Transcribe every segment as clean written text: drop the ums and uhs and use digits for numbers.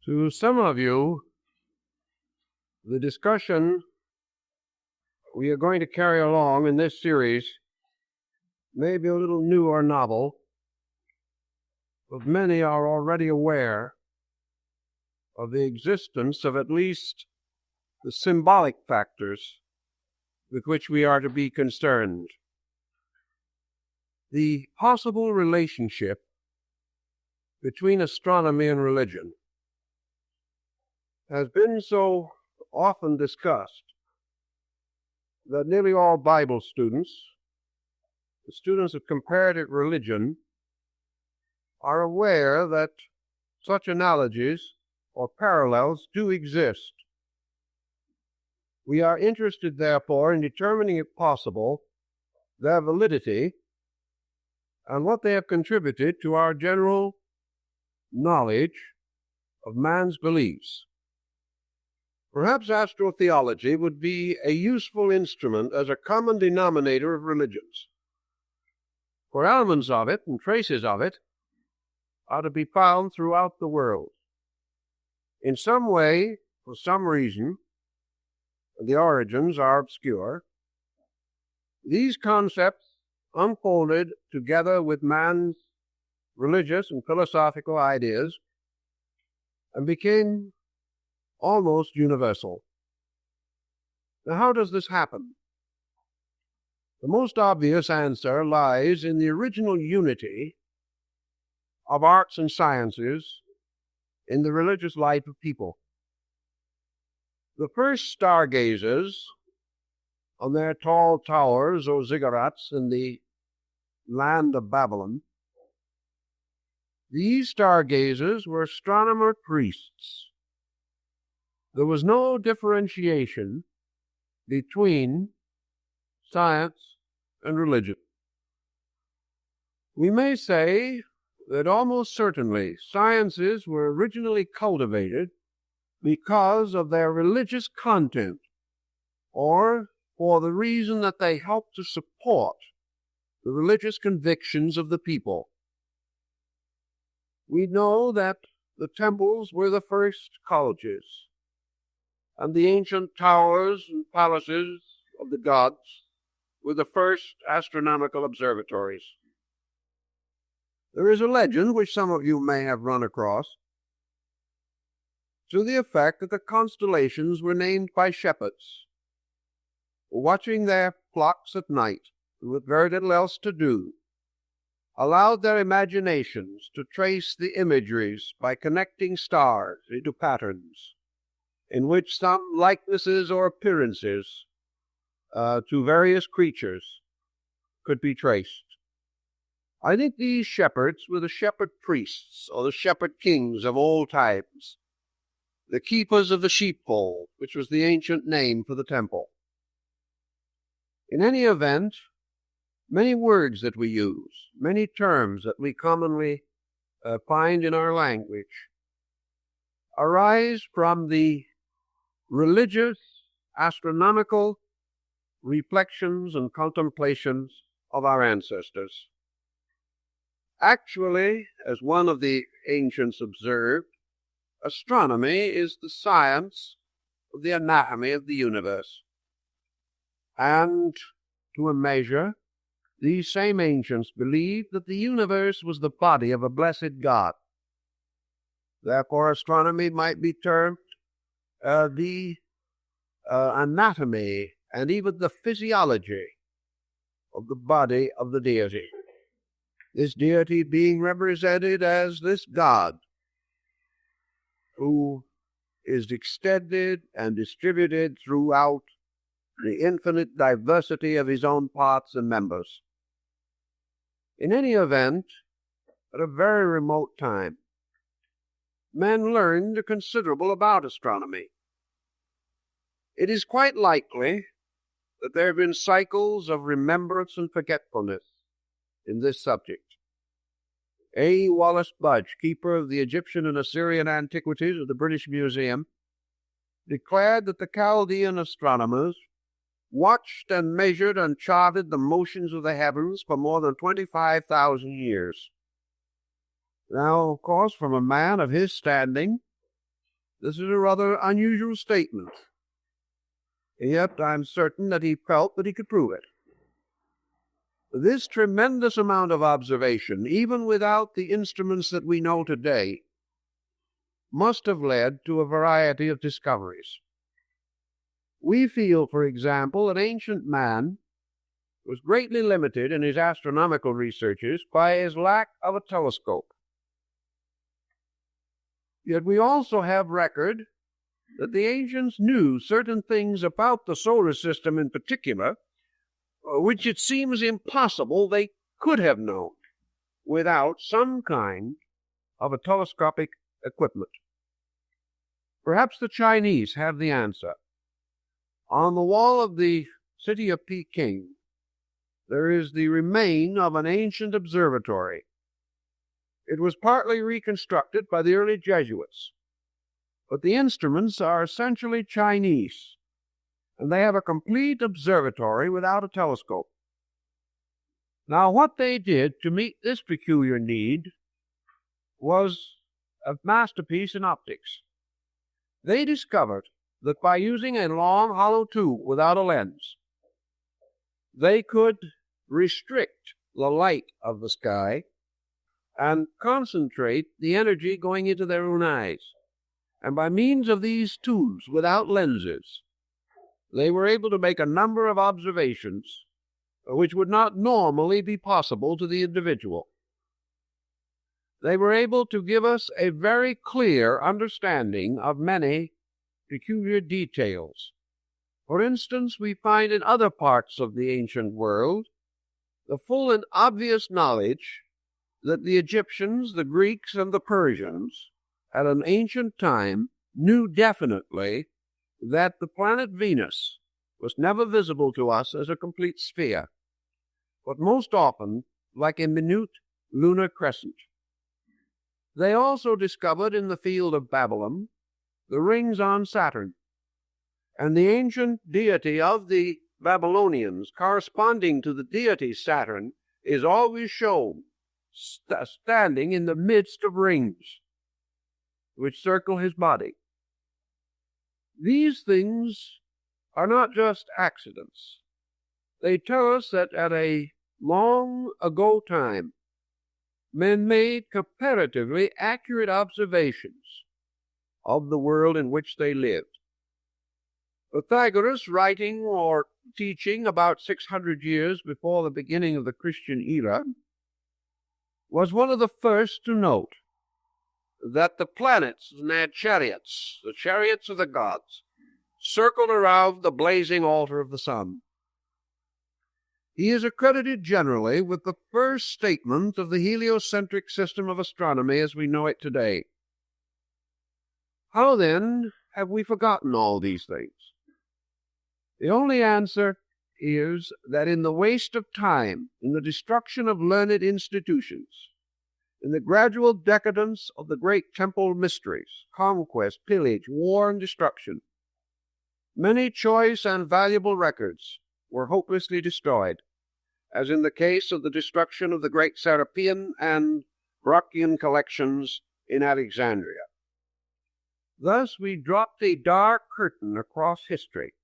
To some of you, the discussion we are going to carry along in this series may be a little new or novel, but many are already aware of the existence of at least the symbolic factors with which we are to be concerned. The possible relationship between astronomy and religion has been so often discussed that nearly all Bible students, the students of comparative religion, are aware that such analogies or parallels do exist. We are interested, therefore, in determining, if possible, their validity and what they have contributed to our general knowledge of man's beliefs. Perhaps astro-theology would be a useful instrument as a common denominator of religions, for elements of it and traces of it are to be found throughout the world. In some way, for some reason, the origins are obscure, these concepts unfolded together with man's religious and philosophical ideas and became almost universal. Now, how does this happen? The most obvious answer lies in the original unity of arts and sciences in the religious life of people. The first stargazers on their tall towers or ziggurats in the land of Babylon, these stargazers were astronomer priests. There was no differentiation between science and religion. We may say that almost certainly sciences were originally cultivated because of their religious content, or for the reason that they helped to support the religious convictions of the people. We know that the temples were the first colleges, and the ancient towers and palaces of the gods were the first astronomical observatories. There is a legend, which some of you may have run across, to the effect that the constellations were named by shepherds, watching their flocks at night, and with very little else to do, allowed their imaginations to trace the imageries by connecting stars into patterns, in which some likenesses or appearances to various creatures could be traced. I think these shepherds were the shepherd priests or the shepherd kings of old times, the keepers of the sheephole, which was the ancient name for the temple. In any event, many words that we use, many terms that we commonly find in our language, arise from the religious, astronomical reflections and contemplations of our ancestors. Actually, as one of the ancients observed, astronomy is the science of the anatomy of the universe. And to a measure, these same ancients believed that the universe was the body of a blessed God. Therefore, astronomy might be termed the anatomy and even the physiology of the body of the deity. This deity being represented as this God who is extended and distributed throughout the infinite diversity of his own parts and members. In any event, at a very remote time, men learned considerable about astronomy. It is quite likely that there have been cycles of remembrance and forgetfulness in this subject. A. Wallace Budge, keeper of the Egyptian and Assyrian antiquities of the British Museum, declared that the Chaldean astronomers watched and measured and charted the motions of the heavens for more than 25,000 years. Now, of course, from a man of his standing, This is a rather unusual statement, yet I'm certain that he felt that he could prove it. This tremendous amount of observation, even without the instruments that we know today, must have led to a variety of discoveries. We feel, for example, that ancient man was greatly limited in his astronomical researches by his lack of a telescope. Yet we also have record that the ancients knew certain things about the solar system in particular, which it seems impossible they could have known without some kind of a telescopic equipment. Perhaps the Chinese have the answer. On the wall of the city of Peking, there is the remain of an ancient observatory. It was partly reconstructed by the early Jesuits, but the instruments are essentially Chinese, and they have a complete observatory without a telescope. Now, what they did to meet this peculiar need was a masterpiece in optics. They discovered that by using a long, hollow tube without a lens, they could restrict the light of the sky and concentrate the energy going into their own eyes. And by means of these tubes without lenses, they were able to make a number of observations which would not normally be possible to the individual. They were able to give us a very clear understanding of many peculiar details. For instance, we find in other parts of the ancient world the full and obvious knowledge that the Egyptians, the Greeks, and the Persians at an ancient time knew definitely that the planet Venus was never visible to us as a complete sphere, but most often like a minute lunar crescent. They also discovered in the field of Babylon the rings on Saturn, and the ancient deity of the Babylonians, corresponding to the deity Saturn, is always shown standing in the midst of rings which circle his body. These things are not just accidents. They tell us that at a long ago time, men made comparatively accurate observations of the world in which they lived. Pythagoras, writing or teaching about 600 years before the beginning of the Christian era, was one of the first to note that the planets and their chariots, the chariots of the gods, circled around the blazing altar of the sun. He is accredited generally with the first statement of the heliocentric system of astronomy as we know it today. How then have we forgotten all these things? The only answer is that in the waste of time, in the destruction of learned institutions, in the gradual decadence of the great temple mysteries, conquest, pillage, war, and destruction, many choice and valuable records were hopelessly destroyed, as in the case of the destruction of the great Serapean and Brocchian collections in Alexandria. Thus we dropped a dark curtain across history,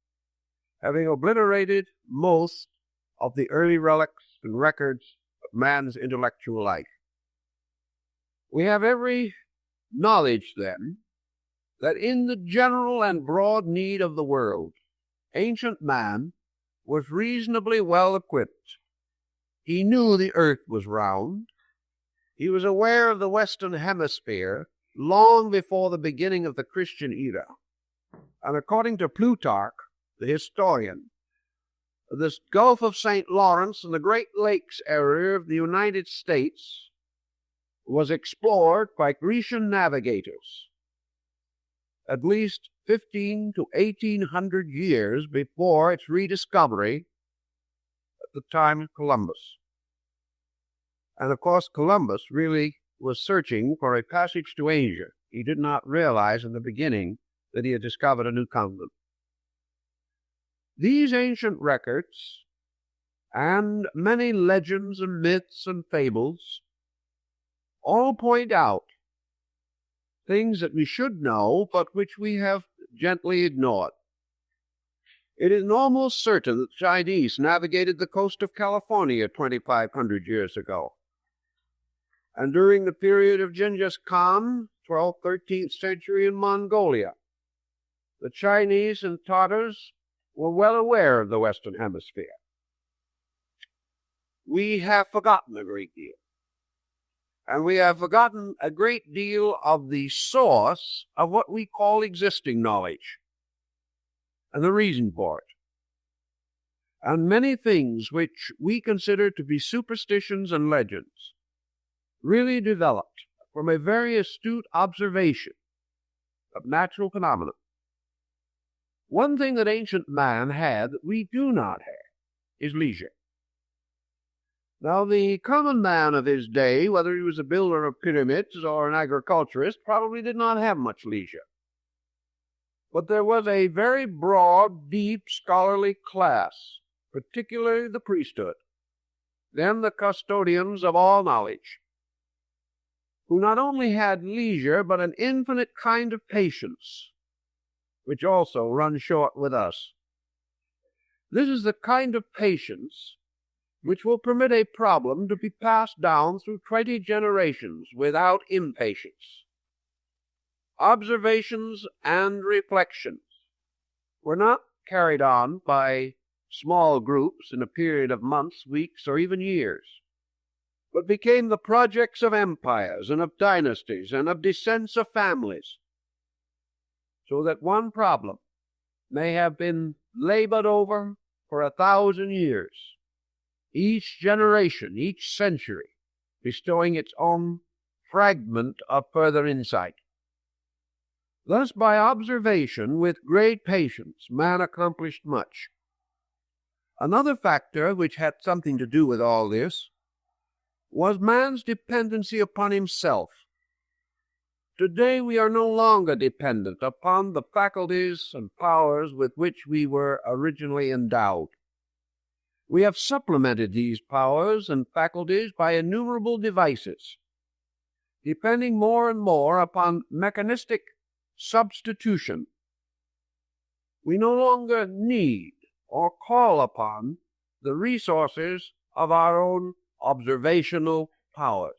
having obliterated most of the early relics and records of man's intellectual life. We have every knowledge, then, that in the general and broad need of the world, ancient man was reasonably well equipped. He knew the earth was round. He was aware of the Western Hemisphere long before the beginning of the Christian era. And according to Plutarch, the historian, this Gulf of St. Lawrence and the Great Lakes area of the United States was explored by Grecian navigators at least 15 to 1800 years before its rediscovery at the time of Columbus. And of course, Columbus really was searching for a passage to Asia. He did not realize in the beginning that he had discovered a new continent. These ancient records and many legends and myths and fables all point out things that we should know, but which we have gently ignored. It is almost certain that the Chinese navigated the coast of California 2,500 years ago. And during the period of Genghis Khan, 12th, 13th century in Mongolia, the Chinese and Tatars were well aware of the Western Hemisphere. We have forgotten a great deal. And we have forgotten a great deal of the source of what we call existing knowledge and the reason for it. And many things which we consider to be superstitions and legends really developed from a very astute observation of natural phenomena. One thing that ancient man had that we do not have is leisure. Now, the common man of his day, whether he was a builder of pyramids or an agriculturist, probably did not have much leisure. But there was a very broad, deep, scholarly class, particularly the priesthood, then the custodians of all knowledge, who not only had leisure, but an infinite kind of patience, which also runs short with us. This is the kind of patience which will permit a problem to be passed down through 20 generations without impatience. Observations and reflections were not carried on by small groups in a period of months, weeks, or even years, but became the projects of empires and of dynasties and of descents of families, so that one problem may have been labored over for 1,000 years, each generation, each century, bestowing its own fragment of further insight. Thus, by observation with great patience, man accomplished much. Another factor which had something to do with all this was man's dependency upon himself. Today we are no longer dependent upon the faculties and powers with which we were originally endowed. We have supplemented these powers and faculties by innumerable devices, depending more and more upon mechanistic substitution. We no longer need or call upon the resources of our own observational powers.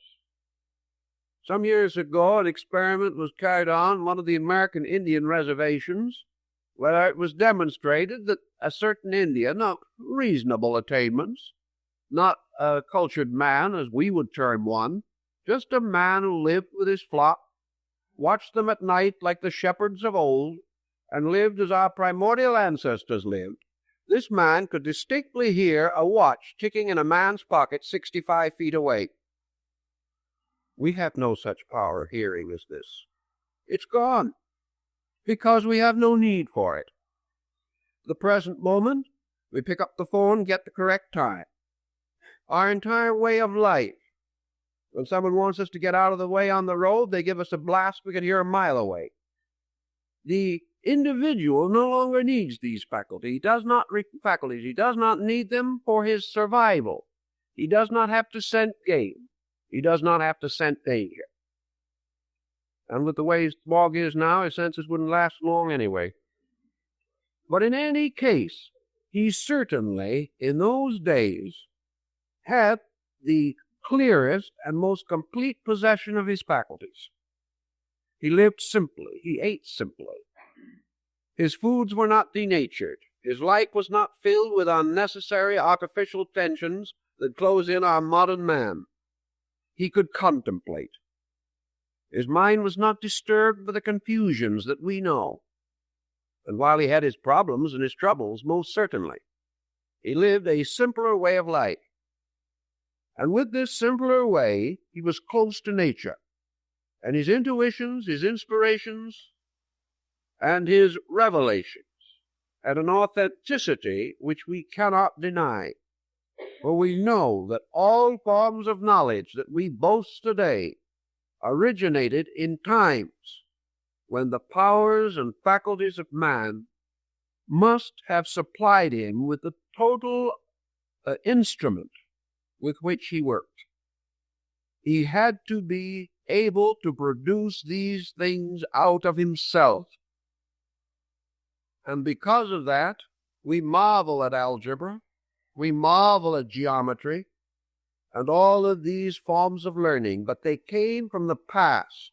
Some years ago, an experiment was carried on one of the American Indian reservations, where it was demonstrated that a certain Indian of reasonable attainments, not a cultured man as we would term one, just a man who lived with his flock, watched them at night like the shepherds of old, and lived as our primordial ancestors lived, this man could distinctly hear a watch ticking in a man's pocket 65 feet away. We have no such power of hearing as this. It's gone, because we have no need for it. The present moment, we pick up the phone and get the correct time. Our entire way of life, when someone wants us to get out of the way on the road, they give us a blast we can hear a mile away. The individual no longer needs these faculties. He does not need them for his survival. He does not have to scent game. He does not have to scent danger. And with the way his smog is now, his senses wouldn't last long anyway. But in any case, he certainly, in those days, had the clearest and most complete possession of his faculties. He lived simply. He ate simply. His foods were not denatured. His life was not filled with unnecessary artificial tensions that close in our modern man. He could contemplate. His mind was not disturbed by the confusions that we know. And while he had his problems and his troubles, most certainly, he lived a simpler way of life. And with this simpler way, he was close to nature. And his intuitions, his inspirations, and his revelations had an authenticity which we cannot deny. For we know that all forms of knowledge that we boast today originated in times when the powers and faculties of man must have supplied him with the total instrument with which he worked. He had to be able to produce these things out of himself. And because of that, we marvel at algebra, we marvel at geometry, and all of these forms of learning, but they came from the past,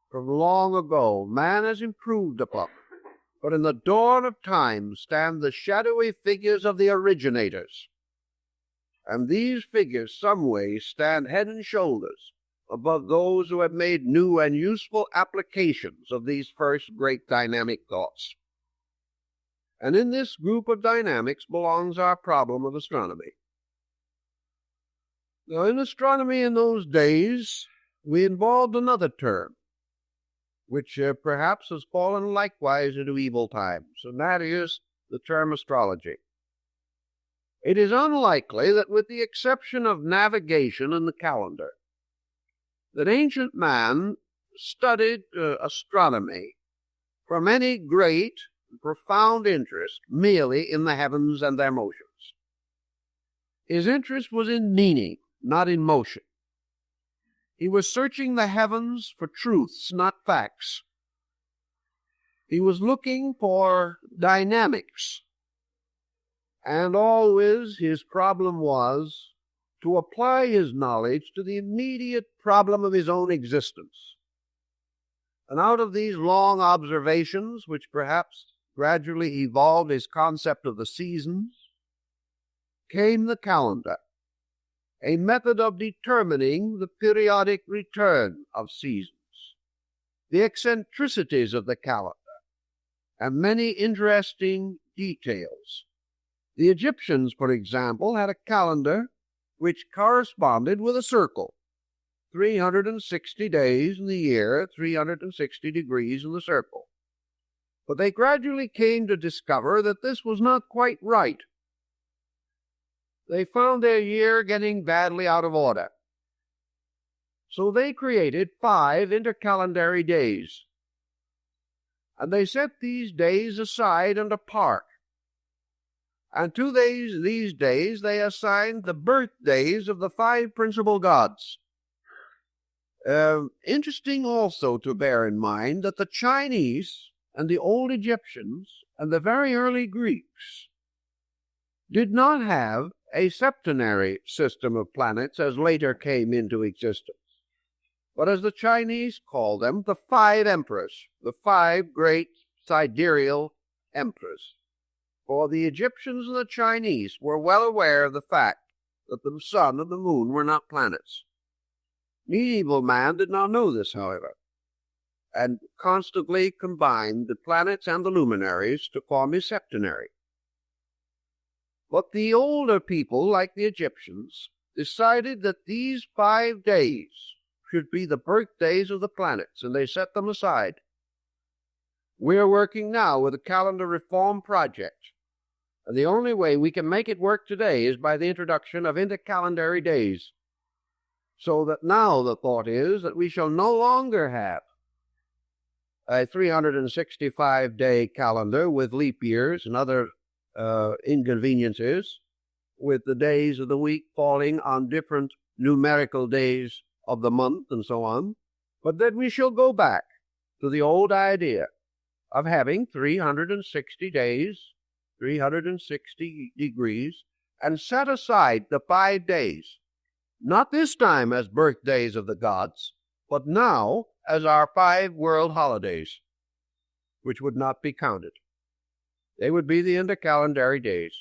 from long ago. Man has improved upon them. But in the dawn of time stand the shadowy figures of the originators. And these figures, some way, stand head and shoulders above those who have made new and useful applications of these first great dynamic thoughts. And in this group of dynamics belongs our problem of astronomy. Now, in astronomy in those days, we involved another term, which perhaps has fallen likewise into evil times, and that is the term astrology. It is unlikely that, with the exception of navigation and the calendar, that ancient man studied astronomy from any great, profound interest merely in the heavens and their motions. His interest was in meaning, not in motion. He was searching the heavens for truths, not facts. He was looking for dynamics. And always his problem was to apply his knowledge to the immediate problem of his own existence. And out of these long observations, which perhaps gradually evolved his concept of the seasons, came the calendar, a method of determining the periodic return of seasons, the eccentricities of the calendar, and many interesting details. The Egyptians, for example, had a calendar which corresponded with a circle, 360 days in the year, 360 degrees in the circle. But they gradually came to discover that this was not quite right. They found their year getting badly out of order. So they created 5 intercalendary days. And they set these days aside and apart. And to these days they assigned the birthdays of the 5 principal gods. Interesting also to bear in mind that the Chinese and the old Egyptians and the very early Greeks did not have a septenary system of planets as later came into existence, but as the Chinese call them, the 5 emperors, the 5 great sidereal emperors. For the Egyptians and the Chinese were well aware of the fact that the sun and the moon were not planets. Medieval man did not know this, however, and constantly combined the planets and the luminaries to form his septenary. But the older people, like the Egyptians, decided that these 5 days should be the birthdays of the planets, and they set them aside. We are working now with a calendar reform project, and the only way we can make it work today is by the introduction of intercalendary days, so that now the thought is that we shall no longer have a 365-day calendar with leap years and other inconveniences, with the days of the week falling on different numerical days of the month and so on, but that we shall go back to the old idea of having 360 days, 360 degrees, and set aside the 5 days, not this time as birthdays of the gods, but now as our 5 world holidays, which would not be counted. They would be the intercalendary days.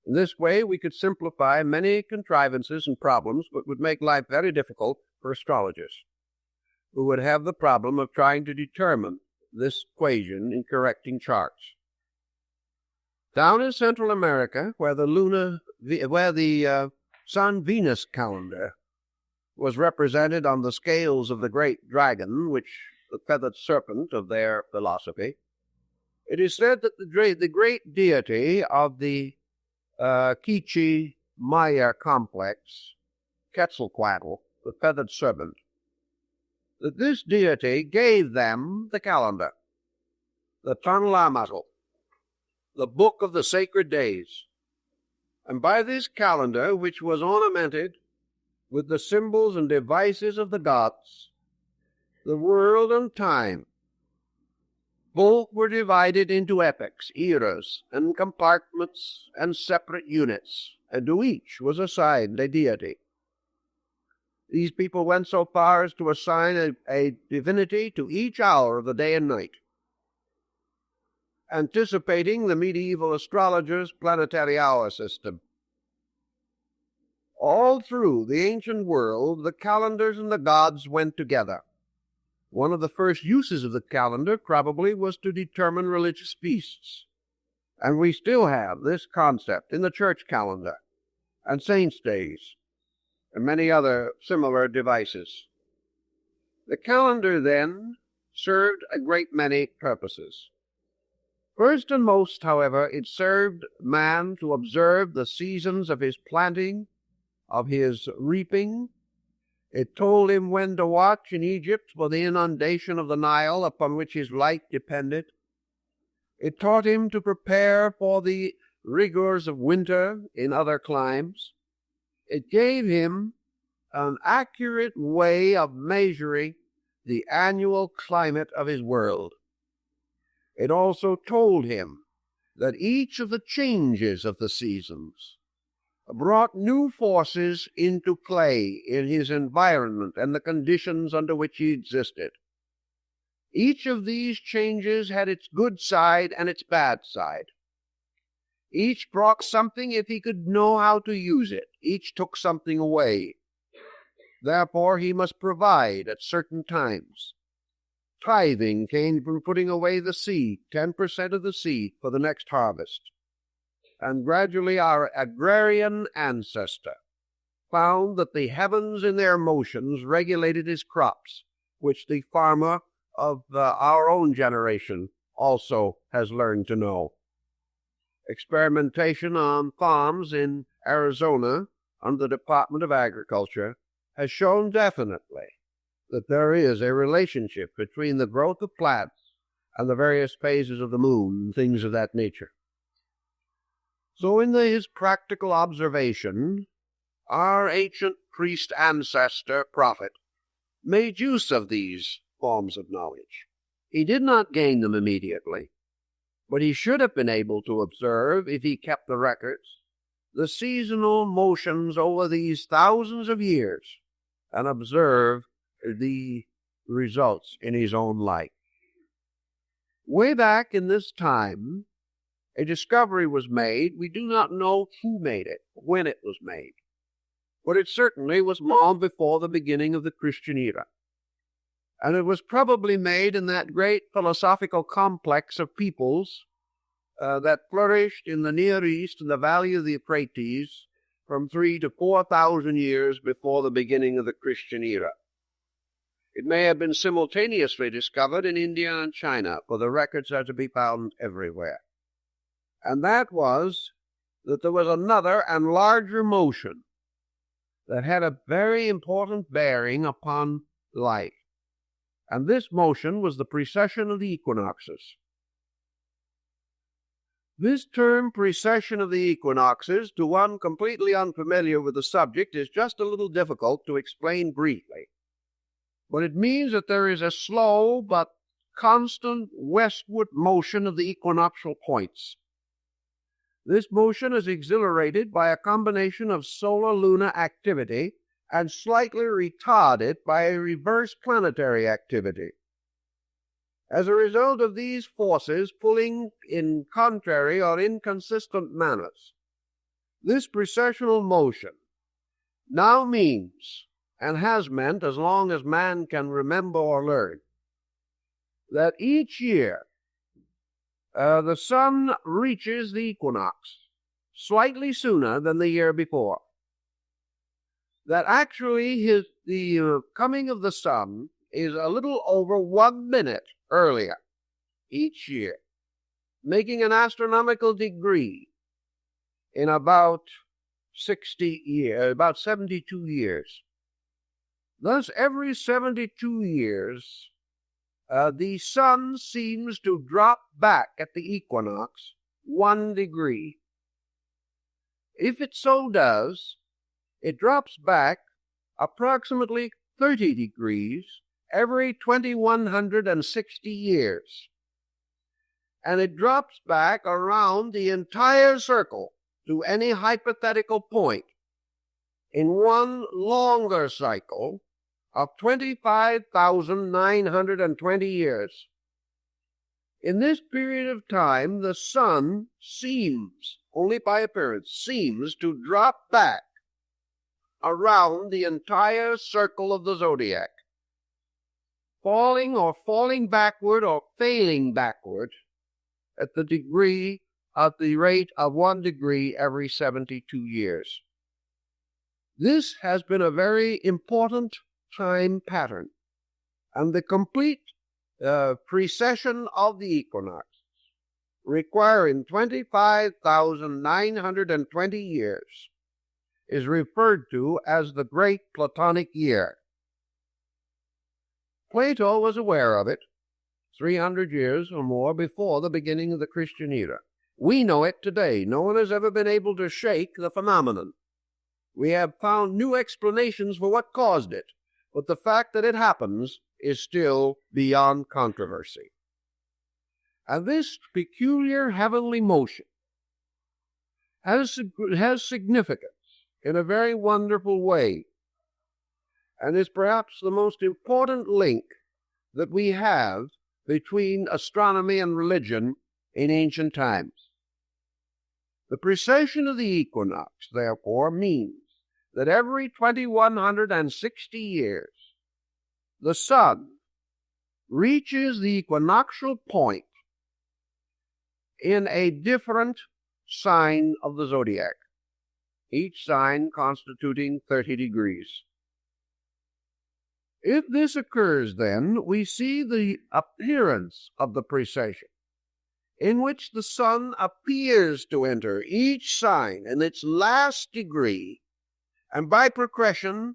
In this way, we could simplify many contrivances and problems, but would make life very difficult for astrologers, who would have the problem of trying to determine this equation in correcting charts. Down in Central America, where the Sun-Venus calendar was represented on the scales of the great dragon, which the feathered serpent of their philosophy, it is said that the great deity of the Quiche Maya complex, Quetzalcoatl, the feathered serpent, that this deity gave them the calendar, the Tanlamatl, the book of the sacred days. And by this calendar, which was ornamented with the symbols and devices of the gods, the world and time. Both were divided into epochs, eras, and compartments and separate units, and to each was assigned a deity. These people went so far as to assign a divinity to each hour of the day and night, anticipating the medieval astrologers' planetary hour system. All through the ancient world, the calendars and the gods went together. One of the first uses of the calendar probably was to determine religious feasts, and we still have this concept in the church calendar and saints' days and many other similar devices. The calendar then served a great many purposes. First and most, however, it served man to observe the seasons of his planting, of his reaping. It told him when to watch in Egypt for the inundation of the Nile upon which his life depended. It taught him to prepare for the rigors of winter in other climes. It gave him an accurate way of measuring the annual climate of his world. It also told him that each of the changes of the seasons brought new forces into play in his environment and the conditions under which he existed. Each of these changes had its good side and its bad side. Each brought something if he could know how to use it. Each took something away. Therefore, he must provide at certain times. Tithing came from putting away the seed, 10% of the seed, for the next harvest. And gradually our agrarian ancestor found that the heavens in their motions regulated his crops, which the farmer of our own generation also has learned to know. Experimentation on farms in Arizona under the Department of Agriculture has shown definitely that there is a relationship between the growth of plants and the various phases of the moon, things of that nature. So in his practical observation, our ancient priest ancestor, prophet, made use of these forms of knowledge. He did not gain them immediately, but he should have been able to observe, if he kept the records, the seasonal motions over these thousands of years and observe the results in his own life. Way back in this time, a discovery was made. We do not know who made it, when it was made, but it certainly was long before the beginning of the Christian era. And it was probably made in that great philosophical complex of peoples that flourished in the Near East in the valley of the Euphrates from 3,000 to 4,000 years before the beginning of the Christian era. It may have been simultaneously discovered in India and China, for the records are to be found everywhere. And that was that there was another and larger motion that had a very important bearing upon life. And this motion was the precession of the equinoxes. This term, precession of the equinoxes, to one completely unfamiliar with the subject, is just a little difficult to explain briefly. But it means that there is a slow but constant westward motion of the equinoctial points. This motion is exhilarated by a combination of solar-lunar activity and slightly retarded by a reverse planetary activity. As a result of these forces pulling in contrary or inconsistent manners, this precessional motion now means, and has meant as long as man can remember or learn, that each year the sun reaches the equinox slightly sooner than the year before. That actually the coming of the sun is a little over 1 minute earlier each year, making an astronomical degree in about 72 years. Thus, every 72 years, the sun seems to drop back at the equinox 1 degree. If it so does, it drops back approximately 30 degrees every 2,160 years. And it drops back around the entire circle to any hypothetical point in one longer cycle of 25,920 years. In this period of time, the sun seems, only by appearance, seems to drop back around the entire circle of the zodiac, falling backward or failing backward at the rate of 1 degree every 72 years. This has been a very important time pattern, and the complete precession of the equinox, requiring 25,920 years, is referred to as the Great Platonic Year. Plato was aware of it 300 years or more before the beginning of the Christian era. We know it today. No one has ever been able to shake the phenomenon. We have found new explanations for what caused it, but the fact that it happens is still beyond controversy. And this peculiar heavenly motion has significance in a very wonderful way, and is perhaps the most important link that we have between astronomy and religion in ancient times. The precession of the equinox, therefore, means that every 2,160 years, the sun reaches the equinoctial point in a different sign of the zodiac, each sign constituting 30 degrees. If this occurs, then, we see the appearance of the precession, in which the sun appears to enter each sign in its last degree, and by precession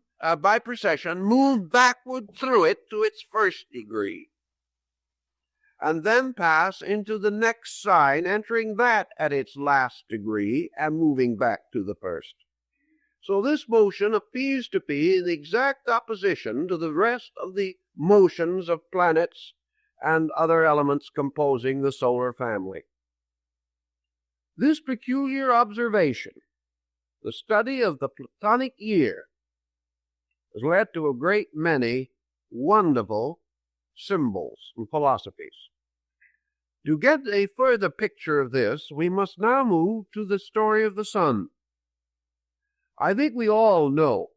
move backward through it to its first degree, and then pass into the next sign, entering that at its last degree and moving back to the first. So this motion appears to be in exact opposition to the rest of the motions of planets and other elements composing the solar family. This peculiar observation, the study of the Platonic year, has led to a great many wonderful symbols and philosophies. To get a further picture of this, we must now move to the story of the sun. I think we all know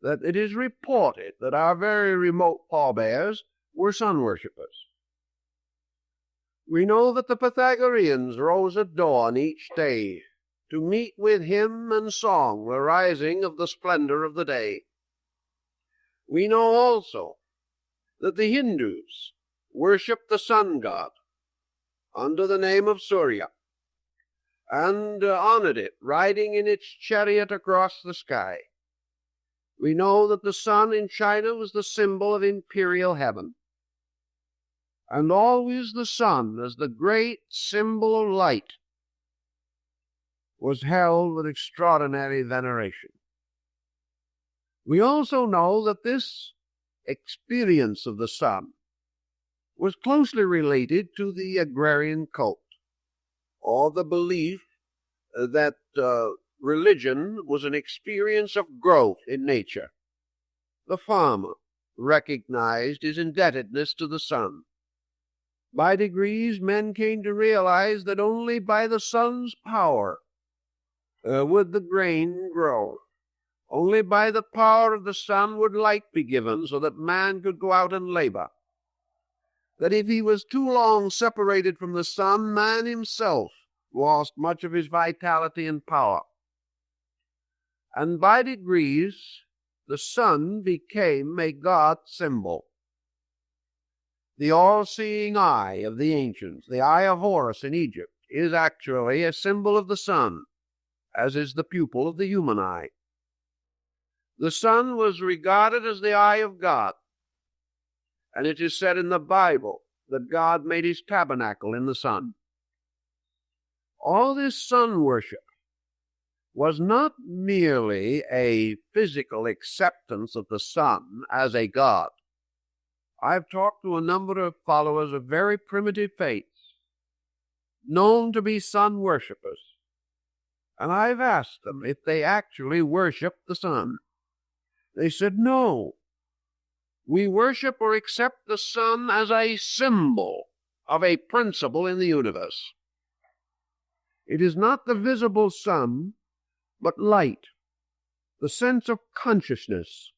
that it is reported that our very remote forebears were sun worshippers. We know that the Pythagoreans rose at dawn each day to meet with hymn and song the rising of the splendor of the day. We know also that the Hindus worship the sun god under the name of Surya, and honored it, riding in its chariot across the sky. We know that the sun in China was the symbol of imperial heaven, and always the sun, as the great symbol of light, was held with extraordinary veneration. We also know that this experience of the sun was closely related to the agrarian cult, or the belief that religion was an experience of growth in nature. The farmer recognized his indebtedness to the sun. By degrees, men came to realize that only by the sun's power would the grain grow. Only by the power of the sun would light be given so that man could go out and labor. That if he was too long separated from the sun, man himself lost much of his vitality and power. And by degrees, the sun became a god symbol. The all-seeing eye of the ancients, the eye of Horus in Egypt, is actually a symbol of the sun, as is the pupil of the human eye. The sun was regarded as the eye of God, and it is said in the Bible that God made his tabernacle in the sun. All this sun worship was not merely a physical acceptance of the sun as a god. I've talked to a number of followers of very primitive faiths, known to be sun worshippers, and I've asked them if they actually worship the sun. They said, no. We worship or accept the sun as a symbol of a principle in the universe. It is not the visible sun, but light, the sense of consciousness,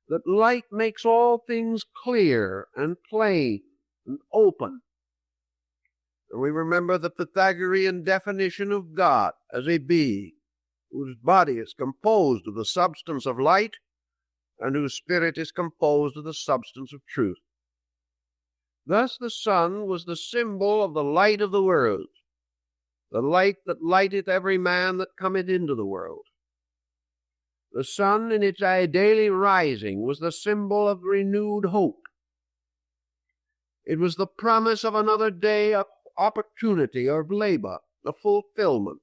that light makes all things clear and plain and open. And we remember the Pythagorean definition of God as a being whose body is composed of the substance of light and whose spirit is composed of the substance of truth. Thus the sun was the symbol of the light of the world, the light that lighteth every man that cometh into the world. The sun in its daily rising was the symbol of renewed hope. It was the promise of another day of opportunity or of labor, of fulfillment.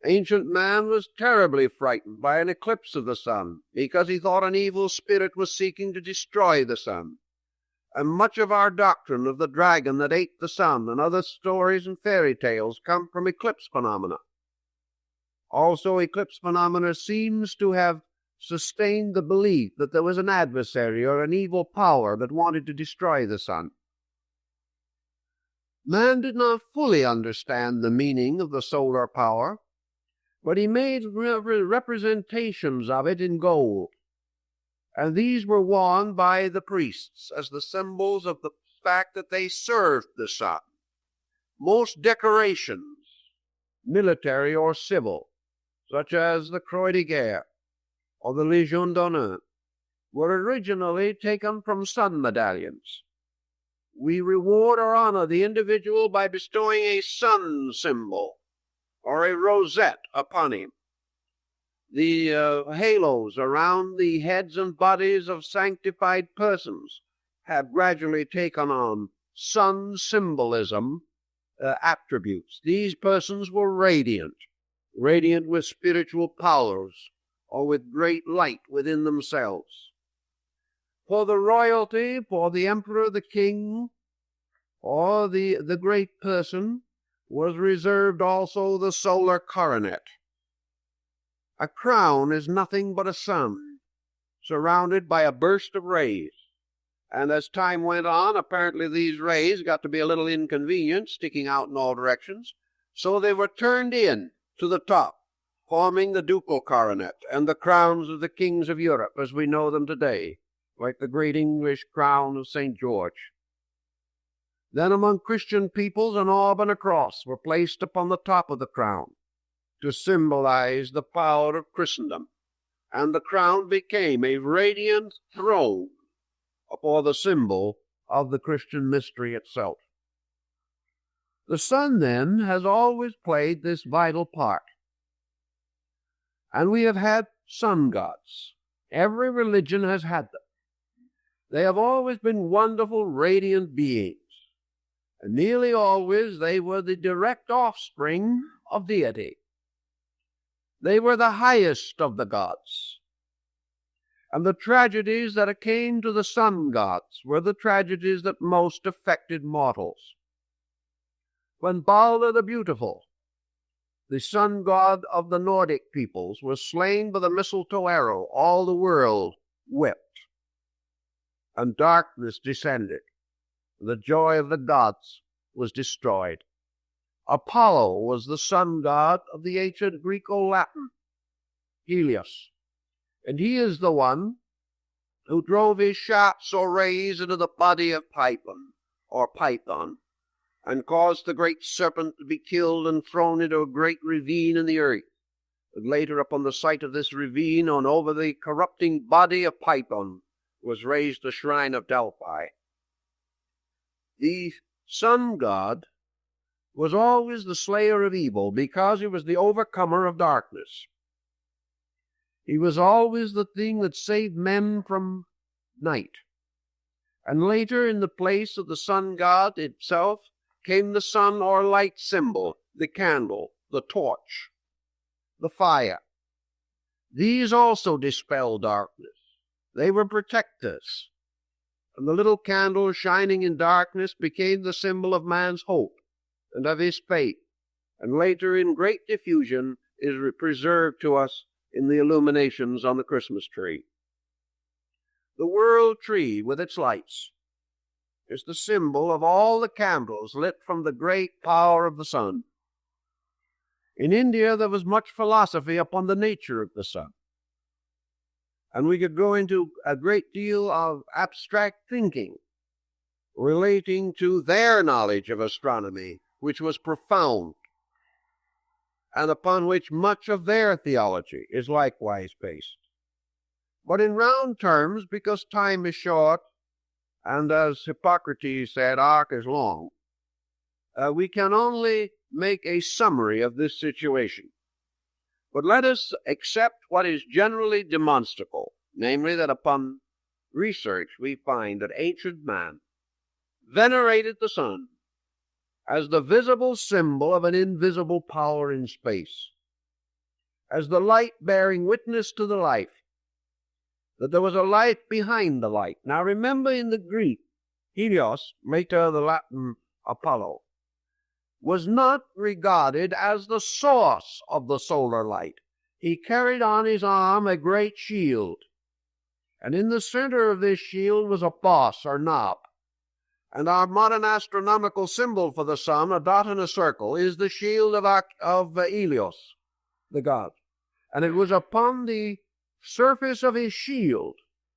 Ancient man was terribly frightened by an eclipse of the sun because he thought an evil spirit was seeking to destroy the sun. And much of our doctrine of the dragon that ate the sun and other stories and fairy tales come from eclipse phenomena. Also, eclipse phenomena seems to have sustained the belief that there was an adversary or an evil power that wanted to destroy the sun. Man did not fully understand the meaning of the solar power, but he made representations of it in gold, and these were worn by the priests as the symbols of the fact that they served the sun. Most decorations, military or civil, such as the Croix de Guerre or the Légion d'honneur, were originally taken from sun medallions. We reward or honor the individual by bestowing a sun symbol or a rosette upon him. The halos around the heads and bodies of sanctified persons have gradually taken on sun symbolism attributes. These persons were radiant with spiritual powers or with great light within themselves. For the royalty, for the emperor, the king, or the great person, was reserved also the solar coronet. A crown is nothing but a sun, surrounded by a burst of rays. And as time went on, apparently these rays got to be a little inconvenient, sticking out in all directions, so they were turned in to the top, forming the ducal coronet and the crowns of the kings of Europe as we know them today, like the great English crown of St. George. Then among Christian peoples an orb and a cross were placed upon the top of the crown to symbolize the power of Christendom, and the crown became a radiant throne for the symbol of the Christian mystery itself. The sun, then, has always played this vital part, and we have had sun gods. Every religion has had them. They have always been wonderful, radiant beings, and nearly always they were the direct offspring of deity. They were the highest of the gods. And the tragedies that came to the sun gods were the tragedies that most affected mortals. When Balder the Beautiful, the sun god of the Nordic peoples, was slain by the mistletoe arrow, all the world wept, and darkness descended. The joy of the gods was destroyed. Apollo was the sun god of the ancient Greco-Latin, Helios, and he is the one who drove his shafts or rays into the body of Python, and caused the great serpent to be killed and thrown into a great ravine in the earth. And later, upon the site of this ravine, and over the corrupting body of Python, was raised the shrine of Delphi. The sun god was always the slayer of evil because he was the overcomer of darkness. He was always the thing that saved men from night. And later, in the place of the sun god itself, came the sun or light symbol, the candle, the torch. the fire. These also dispel darkness. They were protectors. And the little candle shining in darkness became the symbol of man's hope and of his faith, and later in great diffusion is preserved to us in the illuminations on the Christmas tree. The world tree with its lights is the symbol of all the candles lit from the great power of the sun. In India, there was much philosophy upon the nature of the sun, and we could go into a great deal of abstract thinking relating to their knowledge of astronomy, which was profound, and upon which much of their theology is likewise based. But in round terms, because time is short, and as Hippocrates said, arc is long, we can only make a summary of this situation. But let us accept what is generally demonstrable, namely that upon research we find that ancient man venerated the sun as the visible symbol of an invisible power in space, as the light bearing witness to the life, that there was a life behind the light. Now remember, in the Greek, Helios, later the Latin Apollo, was not regarded as the source of the solar light. He carried on his arm a great shield, and in the center of this shield was a boss or knob. And our modern astronomical symbol for the sun, a dot and a circle, is the shield of Helios, the god. And it was upon the surface of his shield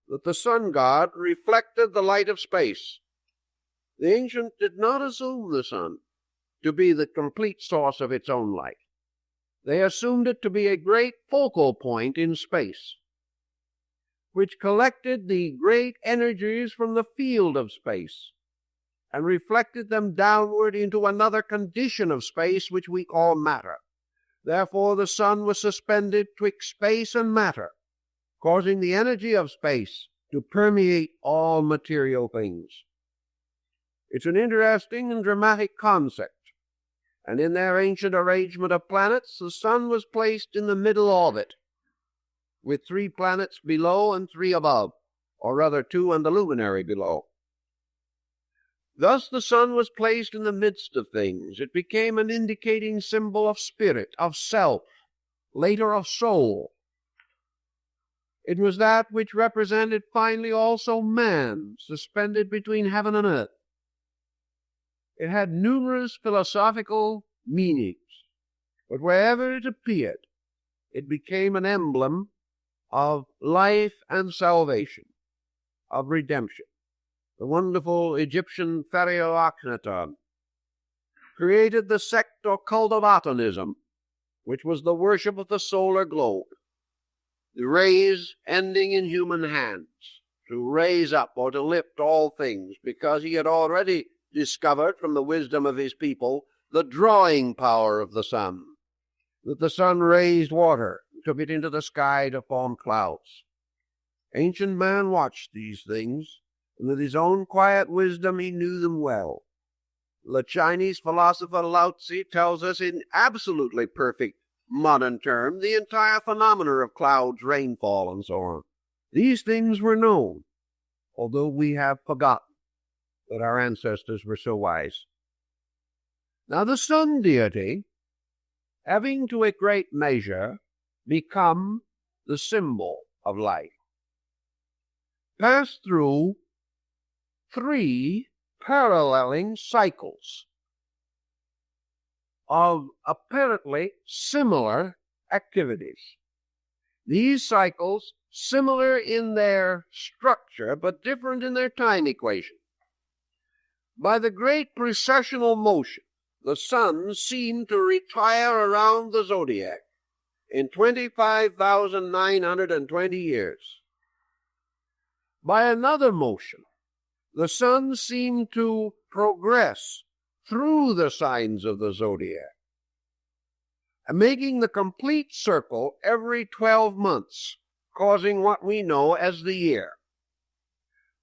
that the sun god reflected the light of space. The ancients did not assume the sun to be the complete source of its own light. They assumed it to be a great focal point in space, which collected the great energies from the field of space and reflected them downward into another condition of space which we call matter. Therefore the sun was suspended twixt space and matter, causing the energy of space to permeate all material things. It's an interesting and dramatic concept, and in their ancient arrangement of planets, the sun was placed in the middle orbit, with 3 planets below and 3 above, or rather 2 and the luminary below. Thus the sun was placed in the midst of things. It became an indicating symbol of spirit, of self, later of soul. It was that which represented finally also man, suspended between heaven and earth. It had numerous philosophical meanings, but wherever it appeared, it became an emblem of life and salvation, of redemption. The wonderful Egyptian pharaoh Akhenaton created the sect or cult of Atonism, which was the worship of the solar globe, the rays ending in human hands, to raise up or to lift all things, because he had already discovered from the wisdom of his people the drawing power of the sun, that the sun raised water, took it into the sky to form clouds. Ancient man watched these things, and with his own quiet wisdom he knew them well. The Chinese philosopher Lao Tzu tells us in absolutely perfect modern terms the entire phenomena of clouds, rainfall, and so on. These things were known, although we have forgotten that our ancestors were so wise. Now the sun deity, having to a great measure become the symbol of light, passed through 3 paralleling cycles of apparently similar activities. These cycles similar in their structure but different in their time equation. By the great precessional motion, the sun seemed to retire around the zodiac in 25,920 years. By another motion, the sun seemed to progress through the signs of the zodiac, and making the complete circle every 12 months, causing what we know as the year.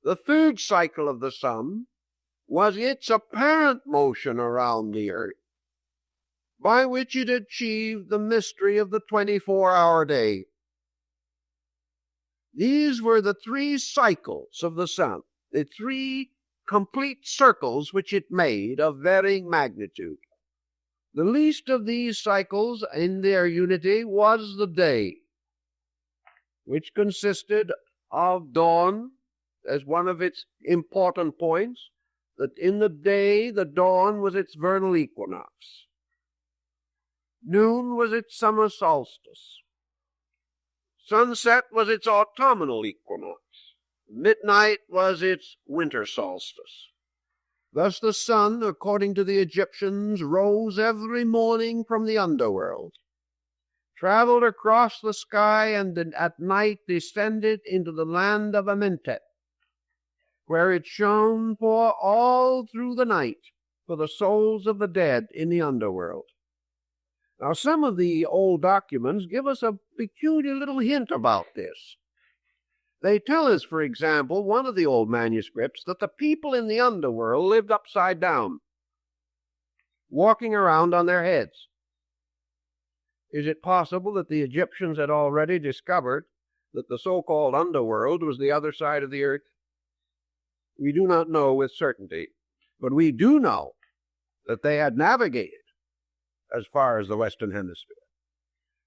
The third cycle of the sun was its apparent motion around the earth, by which it achieved the mystery of the 24-hour day. These were the 3 cycles of the sun, the 3 complete circles which it made of varying magnitude. The least of these cycles in their unity was the day, which consisted of dawn as one of its important points, that in the day the dawn was its vernal equinox. Noon was its summer solstice. Sunset was its autumnal equinox. Midnight was its winter solstice. Thus the sun, according to the Egyptians, rose every morning from the underworld, traveled across the sky, and at night descended into the land of Amentet, where it shone for all through the night for the souls of the dead in the underworld. Now, some of the old documents give us a peculiar little hint about this. They tell us, for example, one of the old manuscripts, that the people in the underworld lived upside down, walking around on their heads. Is it possible that the Egyptians had already discovered that the so-called underworld was the other side of the earth? We do not know with certainty, but we do know that they had navigated as far as the Western Hemisphere,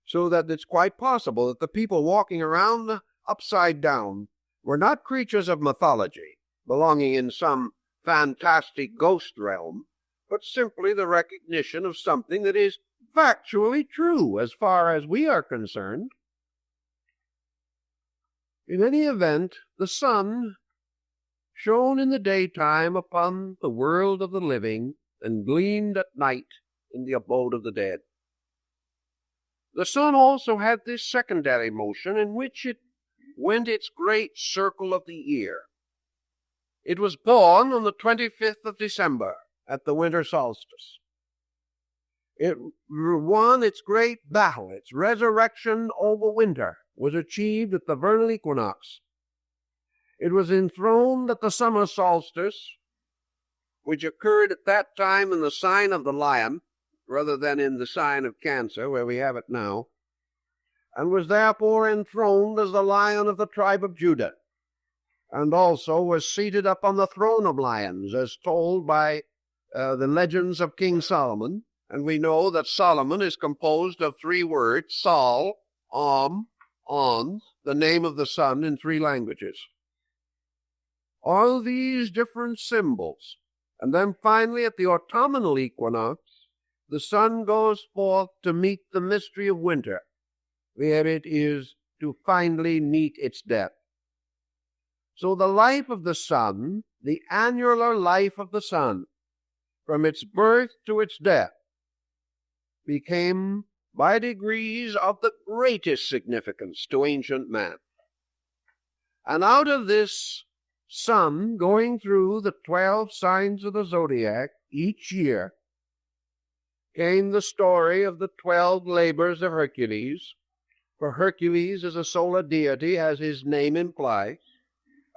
so that it's quite possible that the people walking around upside down were not creatures of mythology, belonging in some fantastic ghost realm, but simply the recognition of something that is factually true as far as we are concerned. In any event, the sun shone in the daytime upon the world of the living and gleamed at night in the abode of the dead. The sun also had this secondary motion in which it went its great circle of the year. It was born on the 25th of December at the winter solstice. It won its great battle. Its resurrection over winter was achieved at the vernal equinox. It was enthroned at the summer solstice, which occurred at that time in the sign of the lion, rather than in the sign of Cancer, where we have it now, and was therefore enthroned as the Lion of the tribe of Judah, and also was seated up on the throne of lions, as told by the legends of King Solomon. And we know that Solomon is composed of 3 words, Sol, On, the name of the sun in 3 languages. All these different symbols. And then finally, at the autumnal equinox, the sun goes forth to meet the mystery of winter, where it is to finally meet its death. So the life of the sun, the annular life of the sun, from its birth to its death, became by degrees of the greatest significance to ancient man. And out of this sun going through the 12 signs of the Zodiac each year came the story of the 12 labors of Hercules, for Hercules is a solar deity, as his name implies,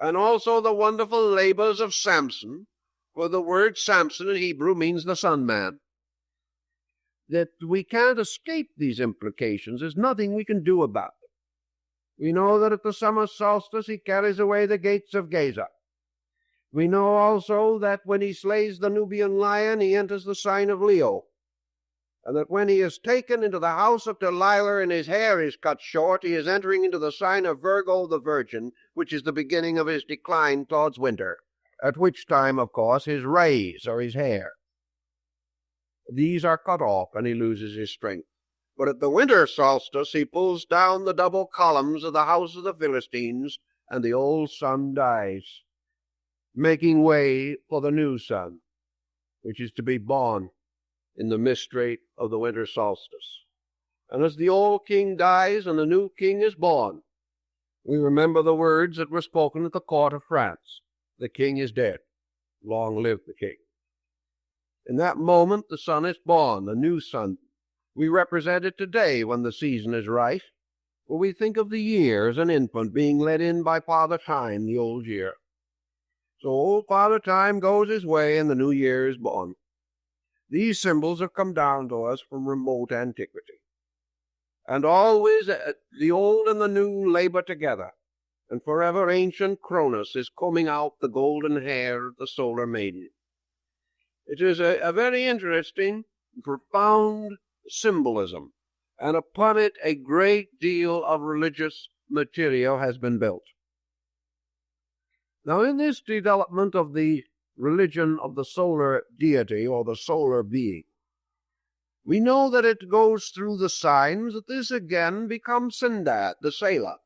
and also the wonderful labors of Samson, for the word Samson in Hebrew means the sun man. That we can't escape these implications. There's nothing we can do about them. We know that at the summer solstice he carries away the gates of Gaza. We know also that when he slays the Nubian lion, he enters the sign of Leo, and that when he is taken into the house of Delilah and his hair is cut short, he is entering into the sign of Virgo the Virgin, which is the beginning of his decline towards winter, at which time, of course, his rays, or his hair, these are cut off and he loses his strength. But at the winter solstice he pulls down the double columns of the house of the Philistines, and the old sun dies, making way for the new sun, which is to be born in the mystery of the winter solstice. And as the old king dies and the new king is born, we remember the words that were spoken at the court of France. The king is dead. Long live the king. In that moment, the sun is born, the new sun. We represent it today when the season is right, for we think of the year as an infant being led in by Father Time, the old year. So old Father Time goes his way and the new year is born. These symbols have come down to us from remote antiquity. And always the old and the new labor together, and forever ancient Cronus is combing out the golden hair of the solar maiden. It is a very interesting, profound symbolism, and upon it a great deal of religious material has been built. Now, in this development of the religion of the solar deity or the solar being, we know that it goes through the signs that this again becomes Sinbad, the sailor,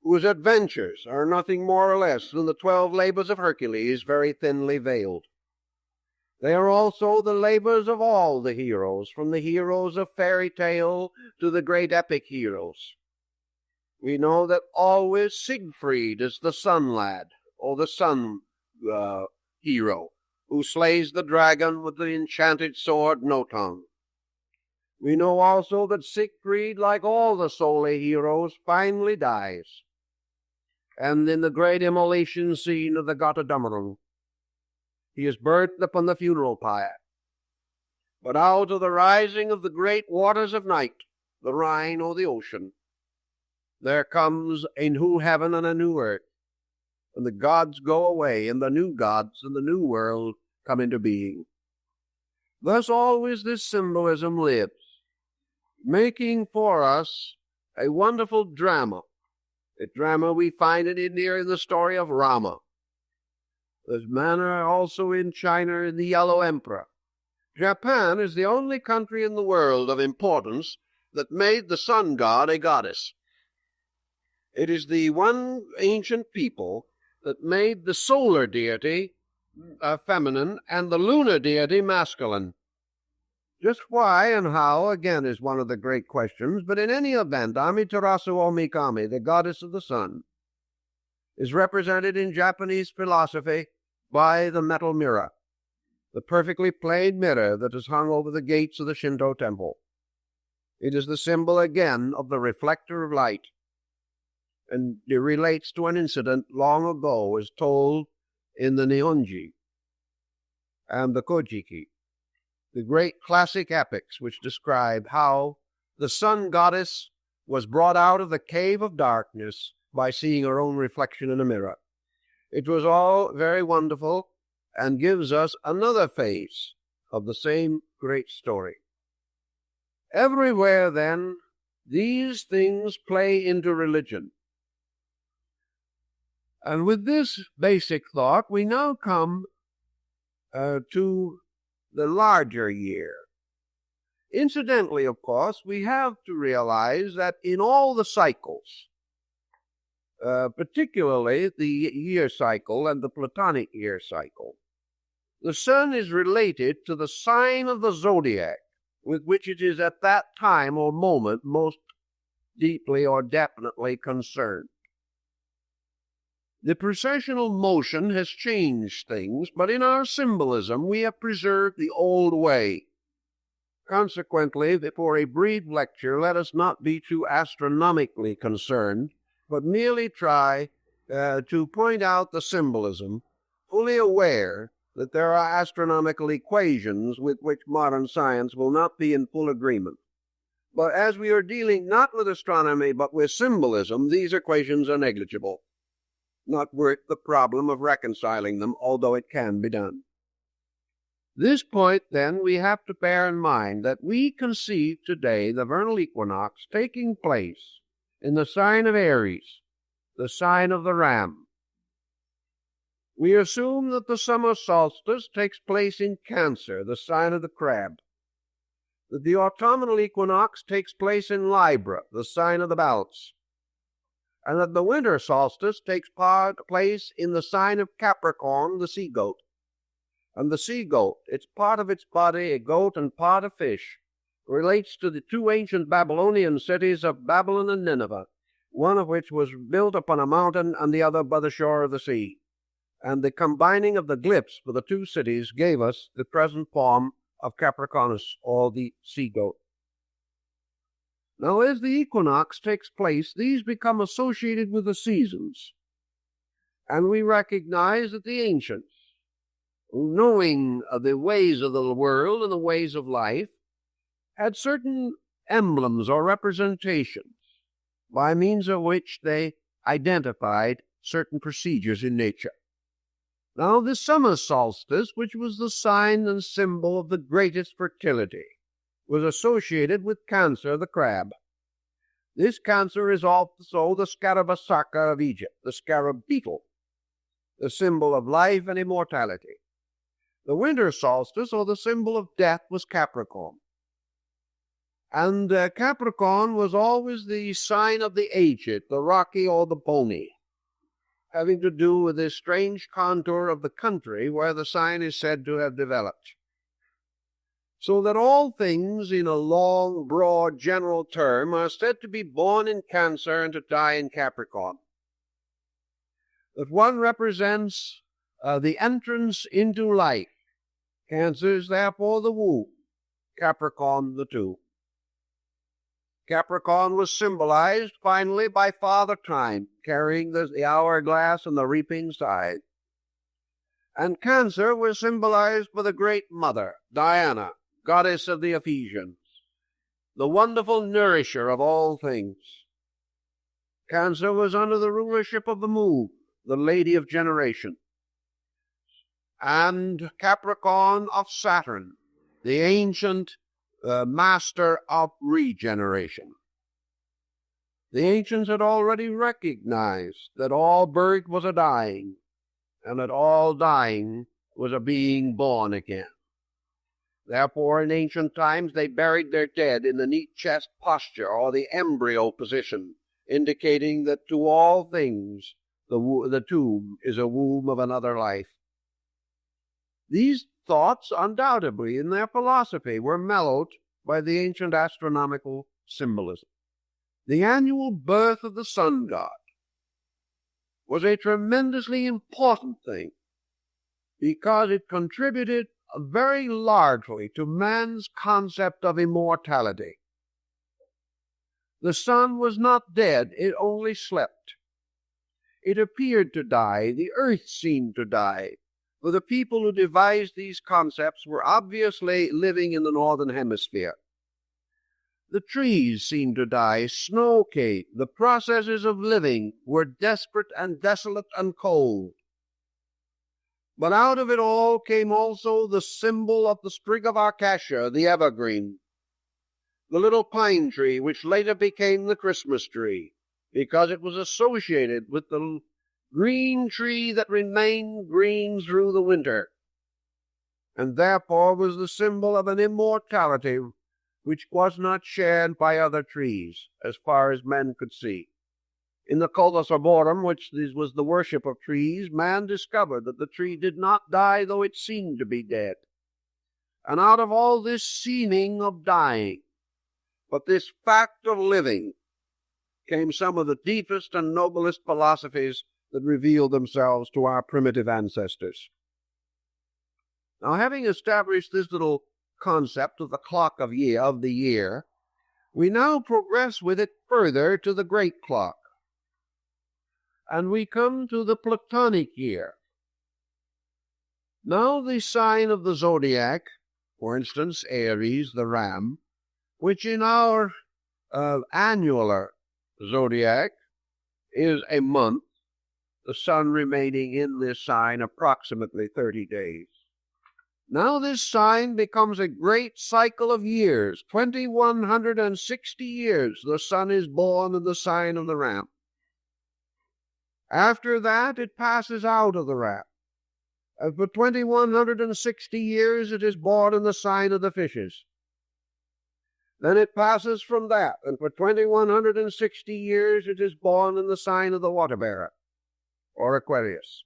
whose adventures are nothing more or less than the 12 labors of Hercules very thinly veiled. They are also the labors of all the heroes, from the heroes of fairy tale to the great epic heroes. We know that always Siegfried is the sun lad, or the sun hero, who slays the dragon with the enchanted sword Nothung. We know also that Siegfried, like all the solar heroes, finally dies. And in the great immolation scene of the Götterdämmerung, he is burnt upon the funeral pyre. But out of the rising of the great waters of night, the Rhine or the ocean, there comes a new heaven and a new earth, and the gods go away, and the new gods and the new world come into being. Thus always this symbolism lives, making for us a wonderful drama. A drama we find it in here in the story of Rama. There's manner also in China in the Yellow Emperor. Japan is the only country in the world of importance that made the sun god a goddess. It is the one ancient people that made the solar deity feminine and the lunar deity masculine. Just why and how, again, is one of the great questions, but in any event, Amaterasu Omikami, the goddess of the sun, is represented in Japanese philosophy by the metal mirror, the perfectly plain mirror that is hung over the gates of the Shinto temple. It is the symbol, again, of the reflector of light, and it relates to an incident long ago, as told in the Nihonji and the Kojiki, the great classic epics which describe how the sun goddess was brought out of the cave of darkness by seeing her own reflection in a mirror. It was all very wonderful and gives us another phase of the same great story. Everywhere, then, these things play into religion. And with this basic thought, we now come to the larger year. Incidentally, of course, we have to realize that in all the cycles, particularly the year cycle and the Platonic year cycle, the sun is related to the sign of the Zodiac, with which it is at that time or moment most deeply or definitely concerned. The precessional motion has changed things, but in our symbolism we have preserved the old way. Consequently, for a brief lecture, let us not be too astronomically concerned, but merely try to point out the symbolism, fully aware that there are astronomical equations with which modern science will not be in full agreement. But as we are dealing not with astronomy but with symbolism, these equations are negligible, not worth the problem of reconciling them, although it can be done. This point, then, we have to bear in mind that we conceive today the vernal equinox taking place in the sign of Aries, the sign of the ram. We assume that the summer solstice takes place in Cancer, the sign of the crab, that the autumnal equinox takes place in Libra, the sign of the balance, and that the winter solstice takes place in the sign of Capricorn, the sea goat. And the sea goat, it's part of its body, a goat and part a fish, relates to the two ancient Babylonian cities of Babylon and Nineveh, one of which was built upon a mountain and the other by the shore of the sea. And the combining of the glyphs for the two cities gave us the present form of Capricornus, or the sea goat. Now, as the equinox takes place, these become associated with the seasons, and we recognize that the ancients knowing the ways of the world and the ways of life, had certain emblems or representations by means of which they identified certain procedures in nature. Now, the summer solstice, which was the sign and symbol of the greatest fertility, was associated with Cancer, the crab. This Cancer is also the Scarabasaka of Egypt, the scarab beetle, the symbol of life and immortality. The winter solstice, or the symbol of death, was Capricorn. And Capricorn was always the sign of the aged, the rocky or the bony, having to do with this strange contour of the country where the sign is said to have developed. So that all things in a long, broad, general term are said to be born in Cancer and to die in Capricorn. That one represents the entrance into life. Cancer is therefore the womb, Capricorn the tomb. Capricorn was symbolized finally by Father Time, carrying the hourglass and the reaping scythe. And Cancer was symbolized by the Great Mother, Diana, goddess of the Ephesians, the wonderful nourisher of all things. Cancer was under the rulership of the moon, the lady of generation, and Capricorn of Saturn, the ancient master of regeneration. The ancients had already recognized that all birth was a dying, and that all dying was a being born again. Therefore, in ancient times, they buried their dead in the neat chest posture, or the embryo position, indicating that to all things the tomb is a womb of another life. These thoughts, undoubtedly, in their philosophy, were mellowed by the ancient astronomical symbolism. The annual birth of the sun god was a tremendously important thing because it contributed very largely to man's concept of immortality. The sun was not dead, it only slept. It appeared to die, the earth seemed to die, for the people who devised these concepts were obviously living in the northern hemisphere. The trees seemed to die, snow came, the processes of living were desperate and desolate and cold. But out of it all came also the symbol of the sprig of acacia, the evergreen, the little pine tree, which later became the Christmas tree, because it was associated with the green tree that remained green through the winter, and therefore was the symbol of an immortality which was not shared by other trees, as far as men could see. In the cultus arborum, which was the worship of trees, man discovered that the tree did not die, though it seemed to be dead. And out of all this seeming of dying, but this fact of living, came some of the deepest and noblest philosophies that revealed themselves to our primitive ancestors. Now, having established this little concept of the clock of the year, we now progress with it further to the great clock. And we come to the Platonic year. Now the sign of the Zodiac, for instance, Aries, the ram, which in our annular Zodiac is a month, the sun remaining in this sign approximately 30 days. Now this sign becomes a great cycle of years. 2160 years the sun is born in the sign of the ram. After that, it passes out of the ram. And for 2160 years, it is born in the sign of the fishes. Then it passes from that, and for 2160 years, it is born in the sign of the water bearer, or Aquarius.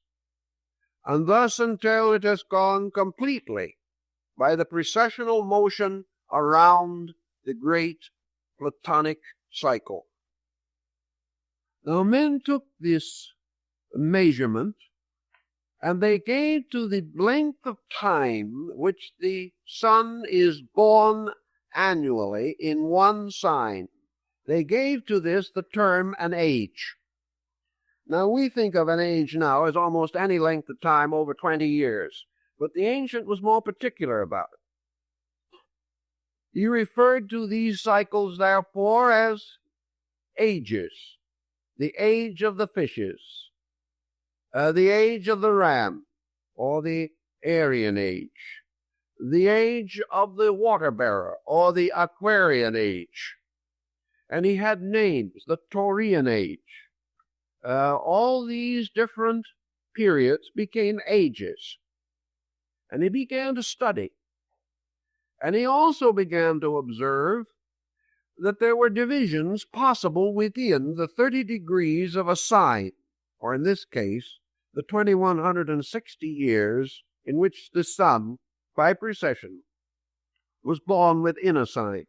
And thus until it has gone completely by the precessional motion around the great Platonic cycle. Now, men took this measurement, and they gave to the length of time which the sun is born annually in one sign, they gave to this the term an age. Now, we think of an age now as almost any length of time over 20 years. But the ancient was more particular about it. He referred to these cycles, therefore, as ages. The age of the fishes, the age of the ram, or the Aryan age, the age of the water-bearer, or the Aquarian age. And he had names, the Taurian age. All these different periods became ages. And he began to study. And he also began to observe that there were divisions possible within the 30 degrees of a sign, or in this case, the 2160 years in which the sun, by precession, was born within a sign.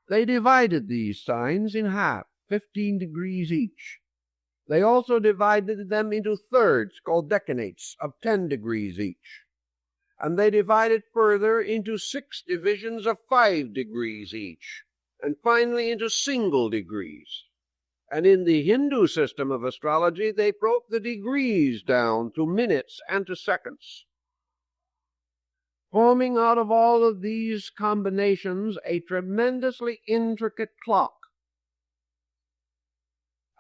They divided these signs in half, 15 degrees each. They also divided them into thirds, called decanates, of 10 degrees each. And they divided further into 6 divisions of 5 degrees each, and finally into single degrees. And in the Hindu system of astrology, they broke the degrees down to minutes and to seconds, forming out of all of these combinations a tremendously intricate clock.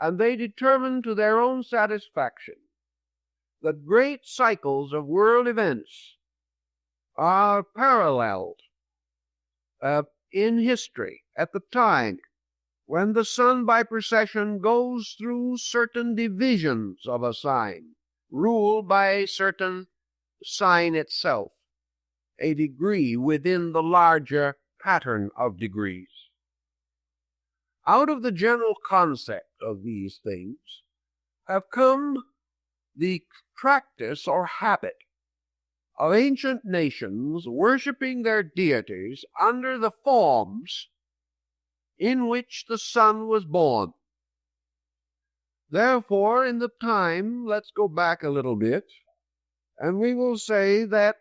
And they determined to their own satisfaction that great cycles of world events are paralleled in history at the time when the sun by precession goes through certain divisions of a sign, ruled by a certain sign itself, a degree within the larger pattern of degrees. Out of the general concept of these things have come the practice or habit of ancient nations worshipping their deities under the forms in which the sun was born. Therefore, in the time, let's go back a little bit, and we will say that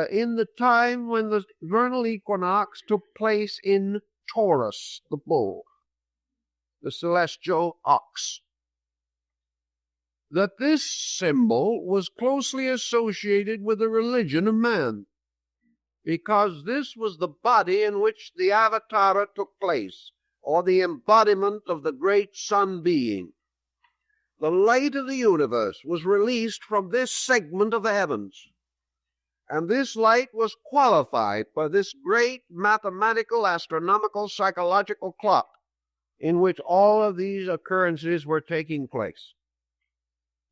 in the time when the vernal equinox took place in Taurus, the bull, the celestial ox, that this symbol was closely associated with the religion of man, because this was the body in which the avatara took place, or the embodiment of the great sun being. The light of the universe was released from this segment of the heavens, and this light was qualified by this great mathematical, astronomical, psychological clock in which all of these occurrences were taking place.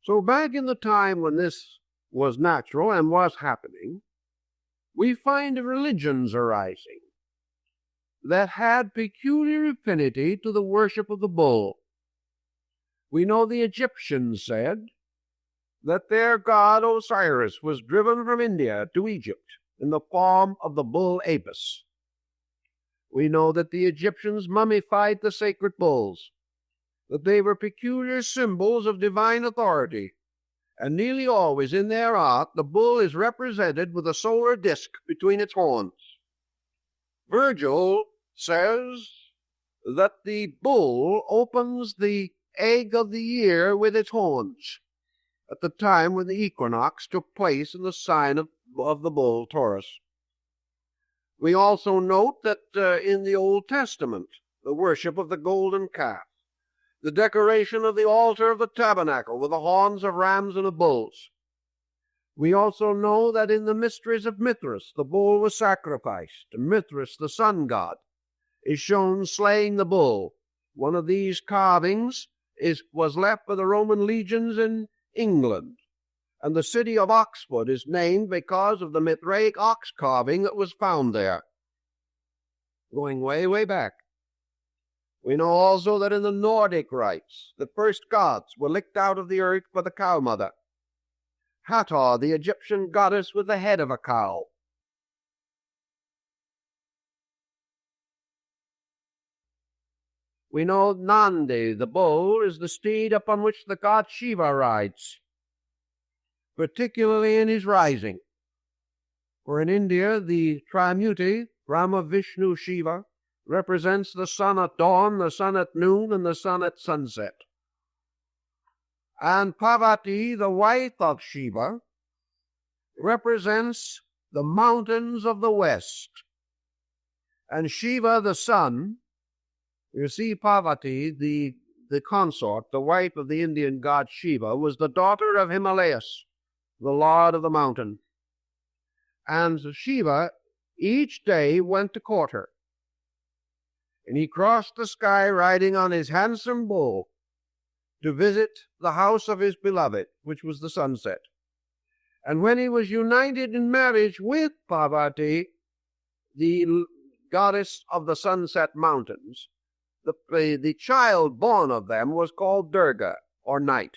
So back in the time when this was natural and was happening, we find religions arising that had peculiar affinity to the worship of the bull. We know the Egyptians said that their god Osiris was driven from India to Egypt in the form of the bull Apis. We know that the Egyptians mummified the sacred bulls, that they were peculiar symbols of divine authority, and nearly always in their art the bull is represented with a solar disk between its horns. Virgil says that the bull opens the egg of the year with its horns at the time when the equinox took place in the sign of the bull Taurus. We also note that in the Old Testament, the worship of the golden calf, the decoration of the altar of the tabernacle with the horns of rams and of bulls. We also know that in the mysteries of Mithras, the bull was sacrificed. Mithras, the sun god, is shown slaying the bull. One of these carvings was left by the Roman legions in England, and the city of Oxford is named because of the Mithraic ox carving that was found there, going way, way back. We know also that in the Nordic rites, the first gods were licked out of the earth by the cow mother. Hathor, the Egyptian goddess with the head of a cow. We know Nandi, the bull, is the steed upon which the god Shiva rides, particularly in his rising. For in India, the Trimuti, Brahma, Vishnu, Shiva, represents the sun at dawn, the sun at noon, and the sun at sunset. And Parvati, the wife of Shiva, represents the mountains of the west. And Shiva, the sun, you see, Parvati, the consort, the wife of the Indian god Shiva, was the daughter of Himalayas, the lord of the mountain. And Shiva each day went to court her. And he crossed the sky riding on his handsome bull to visit the house of his beloved, which was the sunset. And when he was united in marriage with Parvati, the goddess of the sunset mountains, the child born of them was called Durga, or night.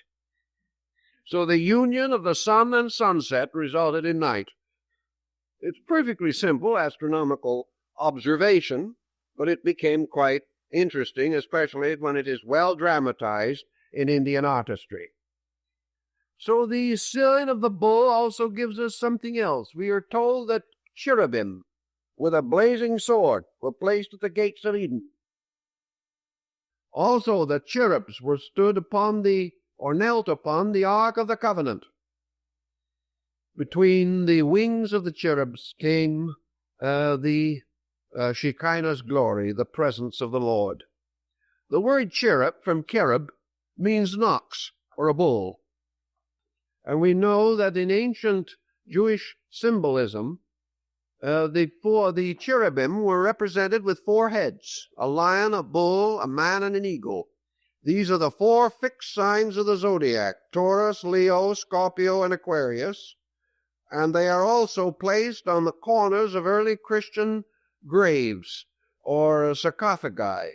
So the union of the sun and sunset resulted in night. It's perfectly simple astronomical observation, but it became quite interesting, especially when it is well dramatized in Indian artistry. So the sign of the bull also gives us something else. We are told that cherubim with a blazing sword were placed at the gates of Eden. Also, the cherubs were stood upon or knelt upon the Ark of the Covenant. Between the wings of the cherubs came the Shekinah's glory, the presence of the Lord. The word cherub from cherub means an ox or a bull. And we know that in ancient Jewish symbolism, the cherubim were represented with 4 heads, a lion, a bull, a man, and an eagle. These are the 4 fixed signs of the zodiac, Taurus, Leo, Scorpio, and Aquarius, and they are also placed on the corners of early Christian graves or sarcophagi.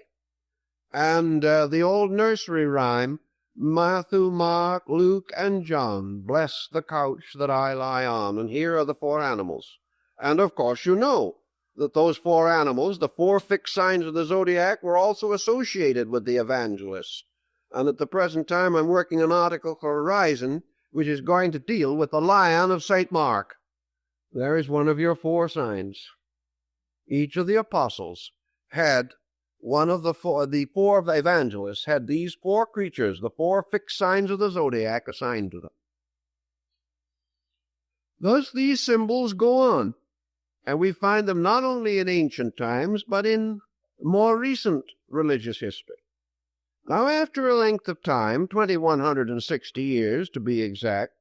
And the old nursery rhyme, Matthew, Mark, Luke, and John, bless the couch that I lie on, and here are the 4 animals. And of course you know that those 4 animals, the 4 fixed signs of the zodiac, were also associated with the evangelists. And at the present time I'm working an article for Horizon, which is going to deal with the lion of St. Mark. There is one of your 4 signs. Each of the apostles had one of the 4 evangelists had these 4 creatures, the 4 fixed signs of the zodiac, assigned to them. Thus these symbols go on, and we find them not only in ancient times, but in more recent religious history. Now, after a length of time, 2160 years to be exact,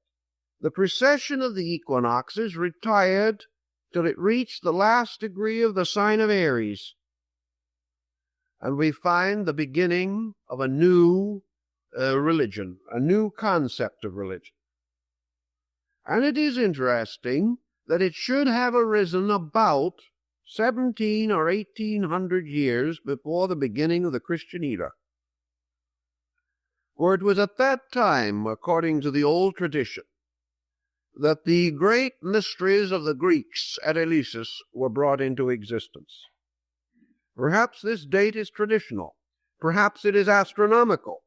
the precession of the equinoxes retired till it reached the last degree of the sign of Aries. And we find the beginning of a new religion, a new concept of religion. And it is interesting that it should have arisen about 17 or 1800 years before the beginning of the Christian era. For it was at that time, according to the old tradition, that the great mysteries of the Greeks at Eleusis were brought into existence. Perhaps this date is traditional. Perhaps it is astronomical.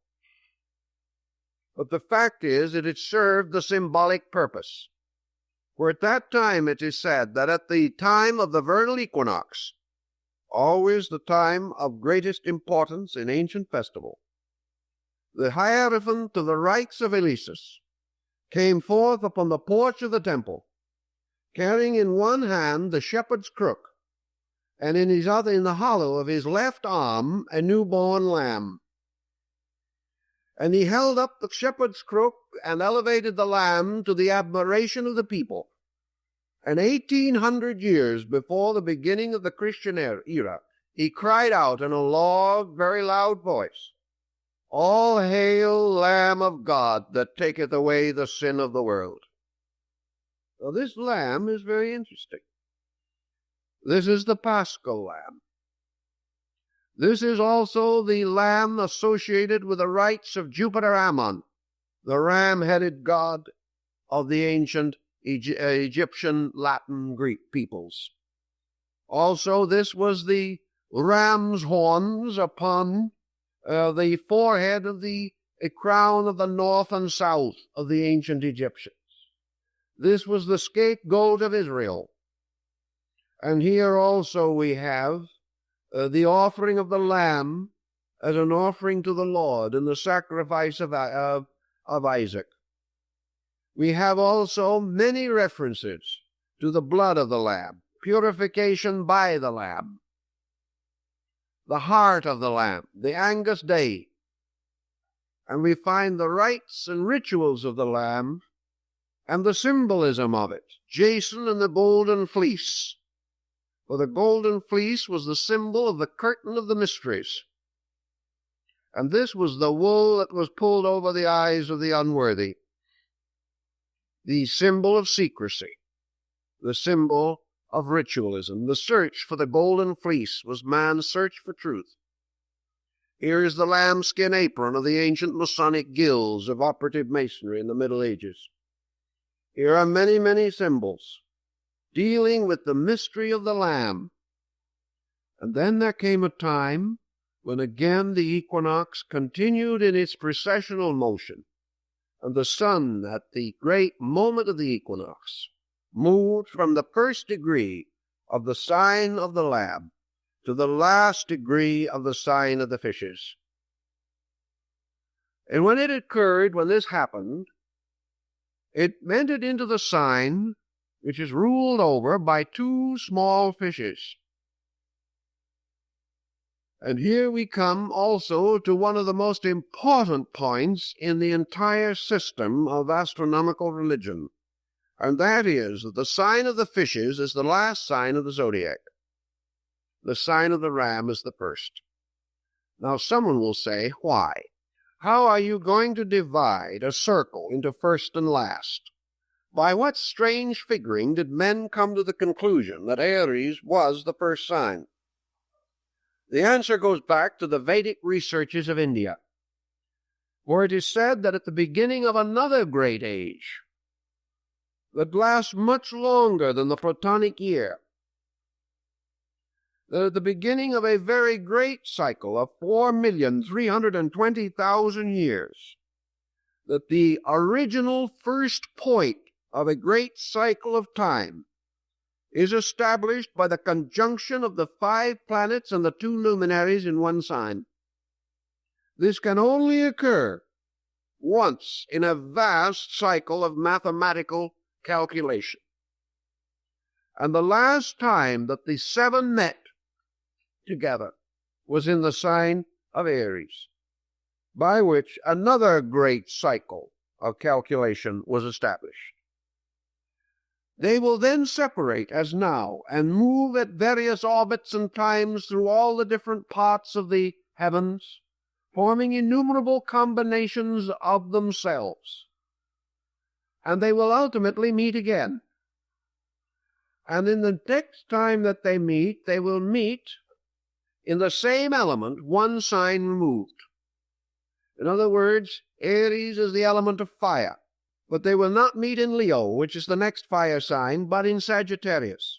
But the fact is that it served the symbolic purpose. For at that time it is said that at the time of the vernal equinox, always the time of greatest importance in ancient festival, the Hierophant of the rites of Eleusis came forth upon the porch of the temple, carrying in one hand the shepherd's crook, and in the hollow of his left arm a newborn lamb. And he held up the shepherd's crook and elevated the lamb to the admiration of the people. And 1800 years before the beginning of the Christian era, he cried out in a very loud voice, "All hail, Lamb of God, that taketh away the sin of the world." So this lamb is very interesting. This is the Paschal lamb. This is also the lamb associated with the rites of Jupiter Ammon, the ram-headed god of the ancient Egyptian, Latin, Greek peoples. Also, this was the ram's horns upon the forehead of a crown of the north and south of the ancient Egyptians. This was the scapegoat of Israel. And here also we have the offering of the lamb as an offering to the Lord in the sacrifice of Isaac. we have also many references to the blood of the Lamb, purification by the Lamb, the heart of the Lamb, the Angus Dei, and we find the rites and rituals of the Lamb and the symbolism of it, Jason and the golden fleece. For the golden fleece was the symbol of the curtain of the mysteries, and this was the wool that was pulled over the eyes of the unworthy, the symbol of secrecy, the symbol of ritualism. The search for the golden fleece was man's search for truth. Here is the lambskin apron of the ancient Masonic guilds of operative masonry in the Middle Ages. Here are many, many symbols dealing with the mystery of the Lamb. And then there came a time when again the equinox continued in its precessional motion, and the sun at the great moment of the equinox moved from the first degree of the sign of the Lamb to the last degree of the sign of the fishes. And when it occurred, when this happened, it entered into the sign which is ruled over by two small fishes. And here we come also to one of the most important points in the entire system of astronomical religion, and that is that the sign of the fishes is the last sign of the zodiac. The sign of the ram is the first. Now someone will say, why? How are you going to divide a circle into first and last? By what strange figuring did men come to the conclusion that Aries was the first sign? The answer goes back to the Vedic researches of India, where it is said that at the beginning of another great age, that lasts much longer than the Platonic year, that at the beginning of a very great cycle of 4,320,000 years, that the original first point of a great cycle of time is established by the conjunction of the 5 planets and the 2 luminaries in one sign. This can only occur once in a vast cycle of mathematical calculation. And the last time that the 7 met together was in the sign of Aries, by which another great cycle of calculation was established. They will then separate as now and move at various orbits and times through all the different parts of the heavens, forming innumerable combinations of themselves. And they will ultimately meet again. And in the next time that they will meet in the same element, one sign removed. In other words, Aries is the element of fire. But they will not meet in Leo, which is the next fire sign, but in Sagittarius.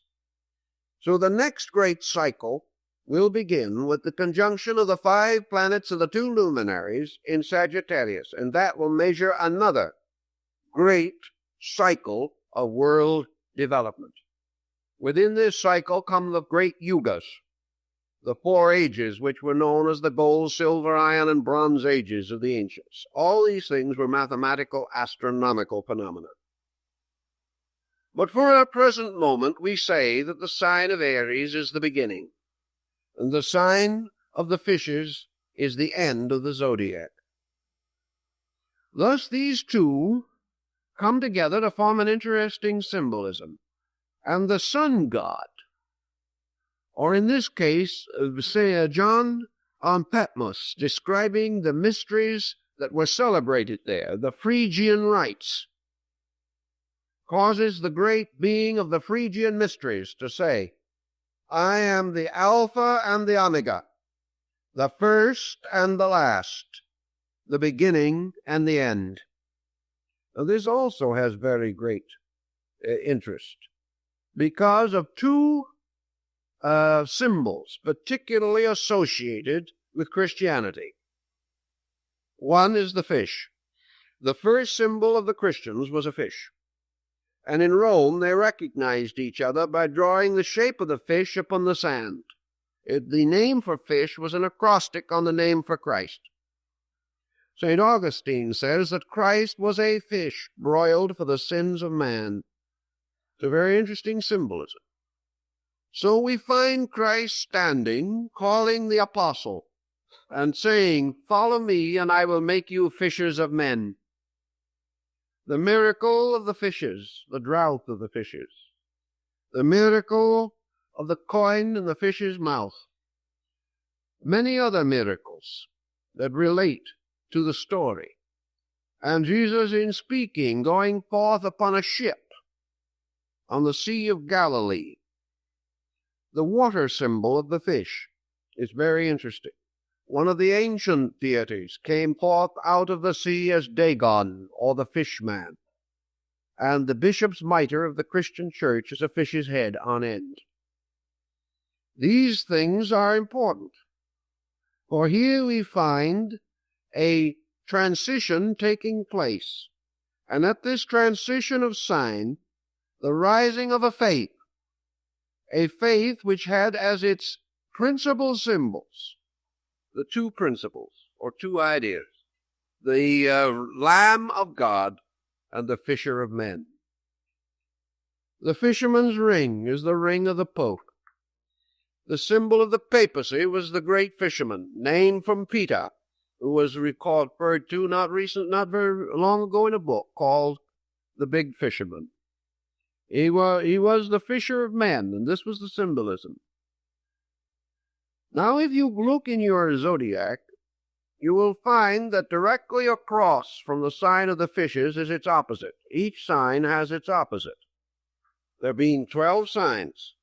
So the next great cycle will begin with the conjunction of the 5 planets and the 2 luminaries in Sagittarius, and that will measure another great cycle of world development. Within this cycle come the great yugas, the 4 ages which were known as the gold, silver, iron, and bronze ages of the ancients. All these things were mathematical, astronomical phenomena. But for our present moment, we say that the sign of Aries is the beginning, and the sign of the fishes is the end of the zodiac. Thus these two come together to form an interesting symbolism. And the sun god, or in this case, say John on Patmos, describing the mysteries that were celebrated there, the Phrygian rites, causes the great being of the Phrygian mysteries to say, I am the Alpha and the Omega, the first and the last, the beginning and the end. Now, this also has very great interest because of 2 symbols particularly associated with Christianity. One is the fish. The first symbol of the Christians was a fish. And in Rome they recognized each other by drawing the shape of the fish upon the sand. The name for fish was an acrostic on the name for Christ. St. Augustine says that Christ was a fish broiled for the sins of man. It's a very interesting symbolism. So we find Christ standing, calling the apostle, and saying, "Follow me, and I will make you fishers of men." The miracle of the fishes, the drought of the fishes, the miracle of the coin in the fish's mouth, many other miracles that relate to the story. And Jesus, in speaking, going forth upon a ship on the Sea of Galilee, the water symbol of the fish is very interesting. One of the ancient deities came forth out of the sea as Dagon, or the fishman, and the bishop's mitre of the Christian church is a fish's head on end. These things are important, for here we find a transition taking place, and at this transition of sign, the rising of a faith which had as its principal symbols the two principles, or two ideas, the Lamb of God and the Fisher of Men. The fisherman's ring is the ring of the Pope. The symbol of the papacy was the great fisherman, named from Peter, who was referred to not very long ago in a book called The Big Fisherman. He was the fisher of men, and this was the symbolism. Now, if you look in your zodiac, you will find that directly across from the sign of the fishes is its opposite. Each sign has its opposite, there being 12 signs.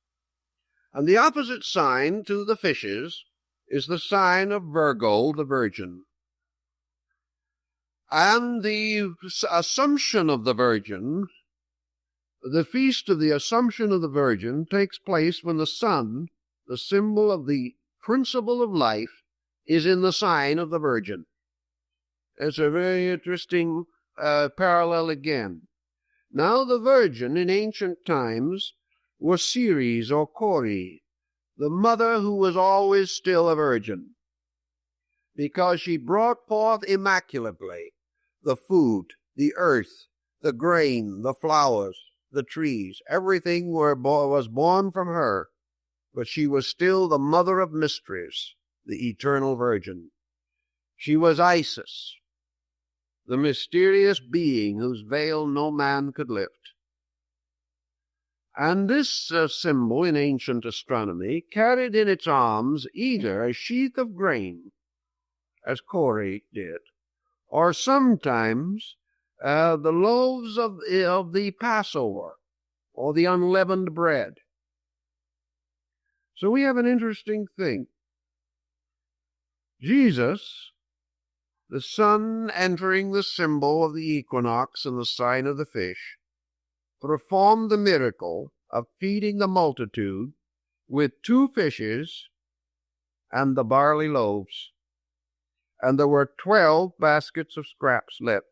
And the opposite sign to the fishes is the sign of Virgo, the Virgin. And the Assumption of the Virgin, the feast of the Assumption of the Virgin, takes place when the sun, the symbol of the principle of life, is in the sign of the Virgin. It's a very interesting parallel again. Now the Virgin in ancient times was Ceres or Cori, the mother who was always still a virgin, because she brought forth immaculately the food, the earth, the grain, the flowers, the trees. Everything was born from her, but she was still the mother of mysteries, the eternal Virgin. She was Isis, the mysterious being whose veil no man could lift. And this symbol in ancient astronomy carried in its arms either a sheath of grain, as Cori did, or sometimes the loaves of the Passover, or the unleavened bread. So we have an interesting thing. Jesus, the sun entering the symbol of the equinox and the sign of the fish, performed the miracle of feeding the multitude with 2 fishes and the barley loaves. And there were 12 baskets of scraps left.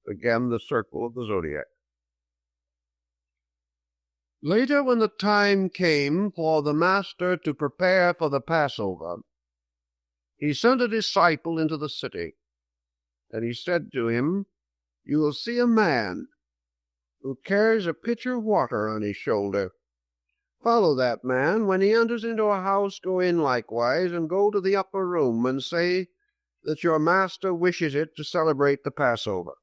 Again, the circle of the zodiac. Later, when the time came for the Master to prepare for the Passover, he sent a disciple into the city, and he said to him, "You will see a man who carries a pitcher of water on his shoulder. Follow that man. When he enters into a house, go in likewise, and go to the upper room and say that your master wishes it to celebrate the Passover."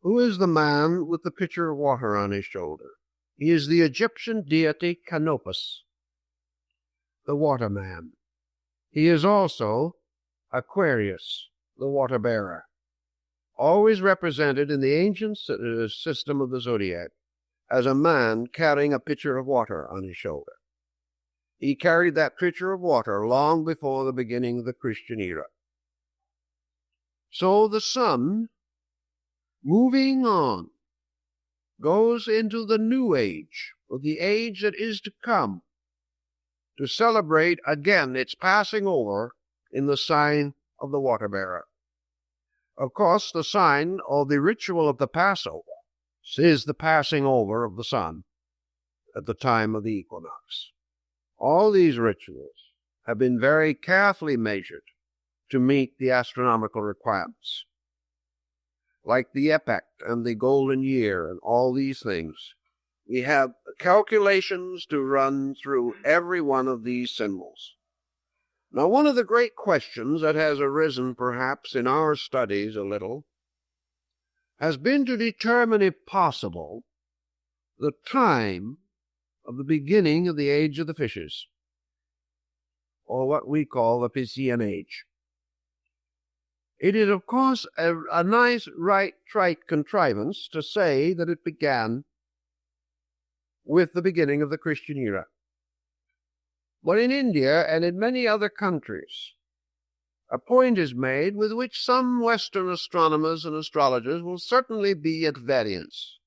Who is the man with the pitcher of water on his shoulder? He is the Egyptian deity Canopus, the waterman. He is also Aquarius, the water-bearer, always represented in the ancient system of the zodiac as a man carrying a pitcher of water on his shoulder. He carried that pitcher of water long before the beginning of the Christian era. So the sun, moving on, goes into the new age, or the age that is to come, to celebrate again its passing over in the sign of the water-bearer. Of course, the sign or the ritual of the Passover is the passing over of the sun at the time of the equinox. All these rituals have been very carefully measured to meet the astronomical requirements, like the epoch and the golden year and all these things. We have calculations to run through every one of these symbols. Now, one of the great questions that has arisen perhaps in our studies a little has been to determine, if possible, the time of the beginning of the age of the fishes, or what we call the Piscean age. It is, of course, a nice, trite contrivance to say that it began with the beginning of the Christian era. But in India and in many other countries, a point is made with which some Western astronomers and astrologers will certainly be at variance,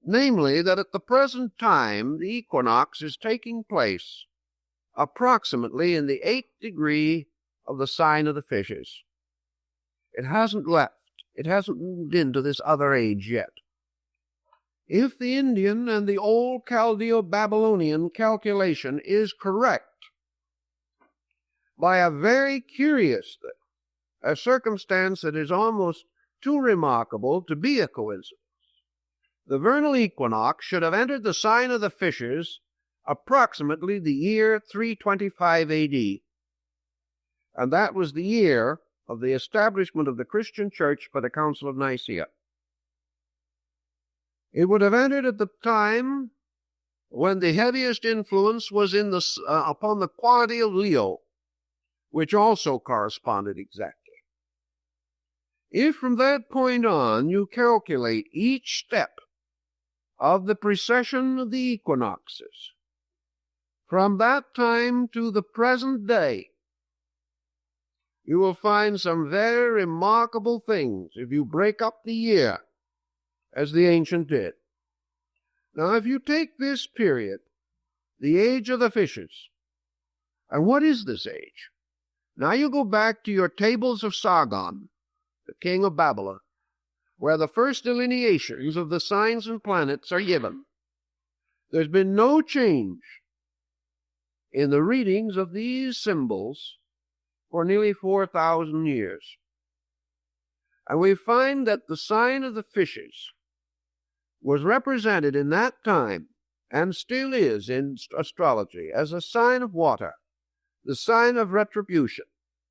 namely that at the present time the equinox is taking place approximately in the 8th degree of the sign of the fishes. It hasn't left. It hasn't moved into this other age yet. If the Indian and the old Chaldeo-Babylonian calculation is correct, by a very curious thing, a circumstance that is almost too remarkable to be a coincidence, the vernal equinox should have entered the sign of the fishes approximately the year 325 A.D., and that was the year of the establishment of the Christian Church by the Council of Nicaea. It would have entered at the time when the heaviest influence was upon the quality of Leo, which also corresponded exactly. If from that point on you calculate each step of the precession of the equinoxes, from that time to the present day, you will find some very remarkable things if you break up the year, as the ancient did. Now, if you take this period, the age of the fishes, and what is this age? Now you go back to your tables of Sargon, the king of Babylon, where the first delineations of the signs and planets are given. There's been no change in the readings of these symbols for nearly 4,000 years. And we find that the sign of the fishes was represented in that time, and still is in astrology, as a sign of water, the sign of retribution,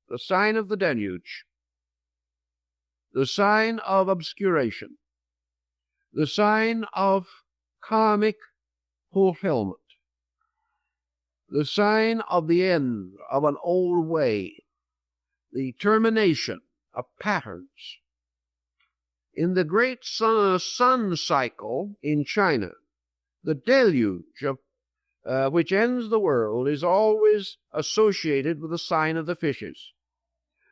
the sign of the deluge, the sign of obscuration, the sign of karmic fulfillment, the sign of the end of an old way, the termination of patterns. In the great sun cycle in China, the deluge which ends the world is always associated with the sign of the fishes,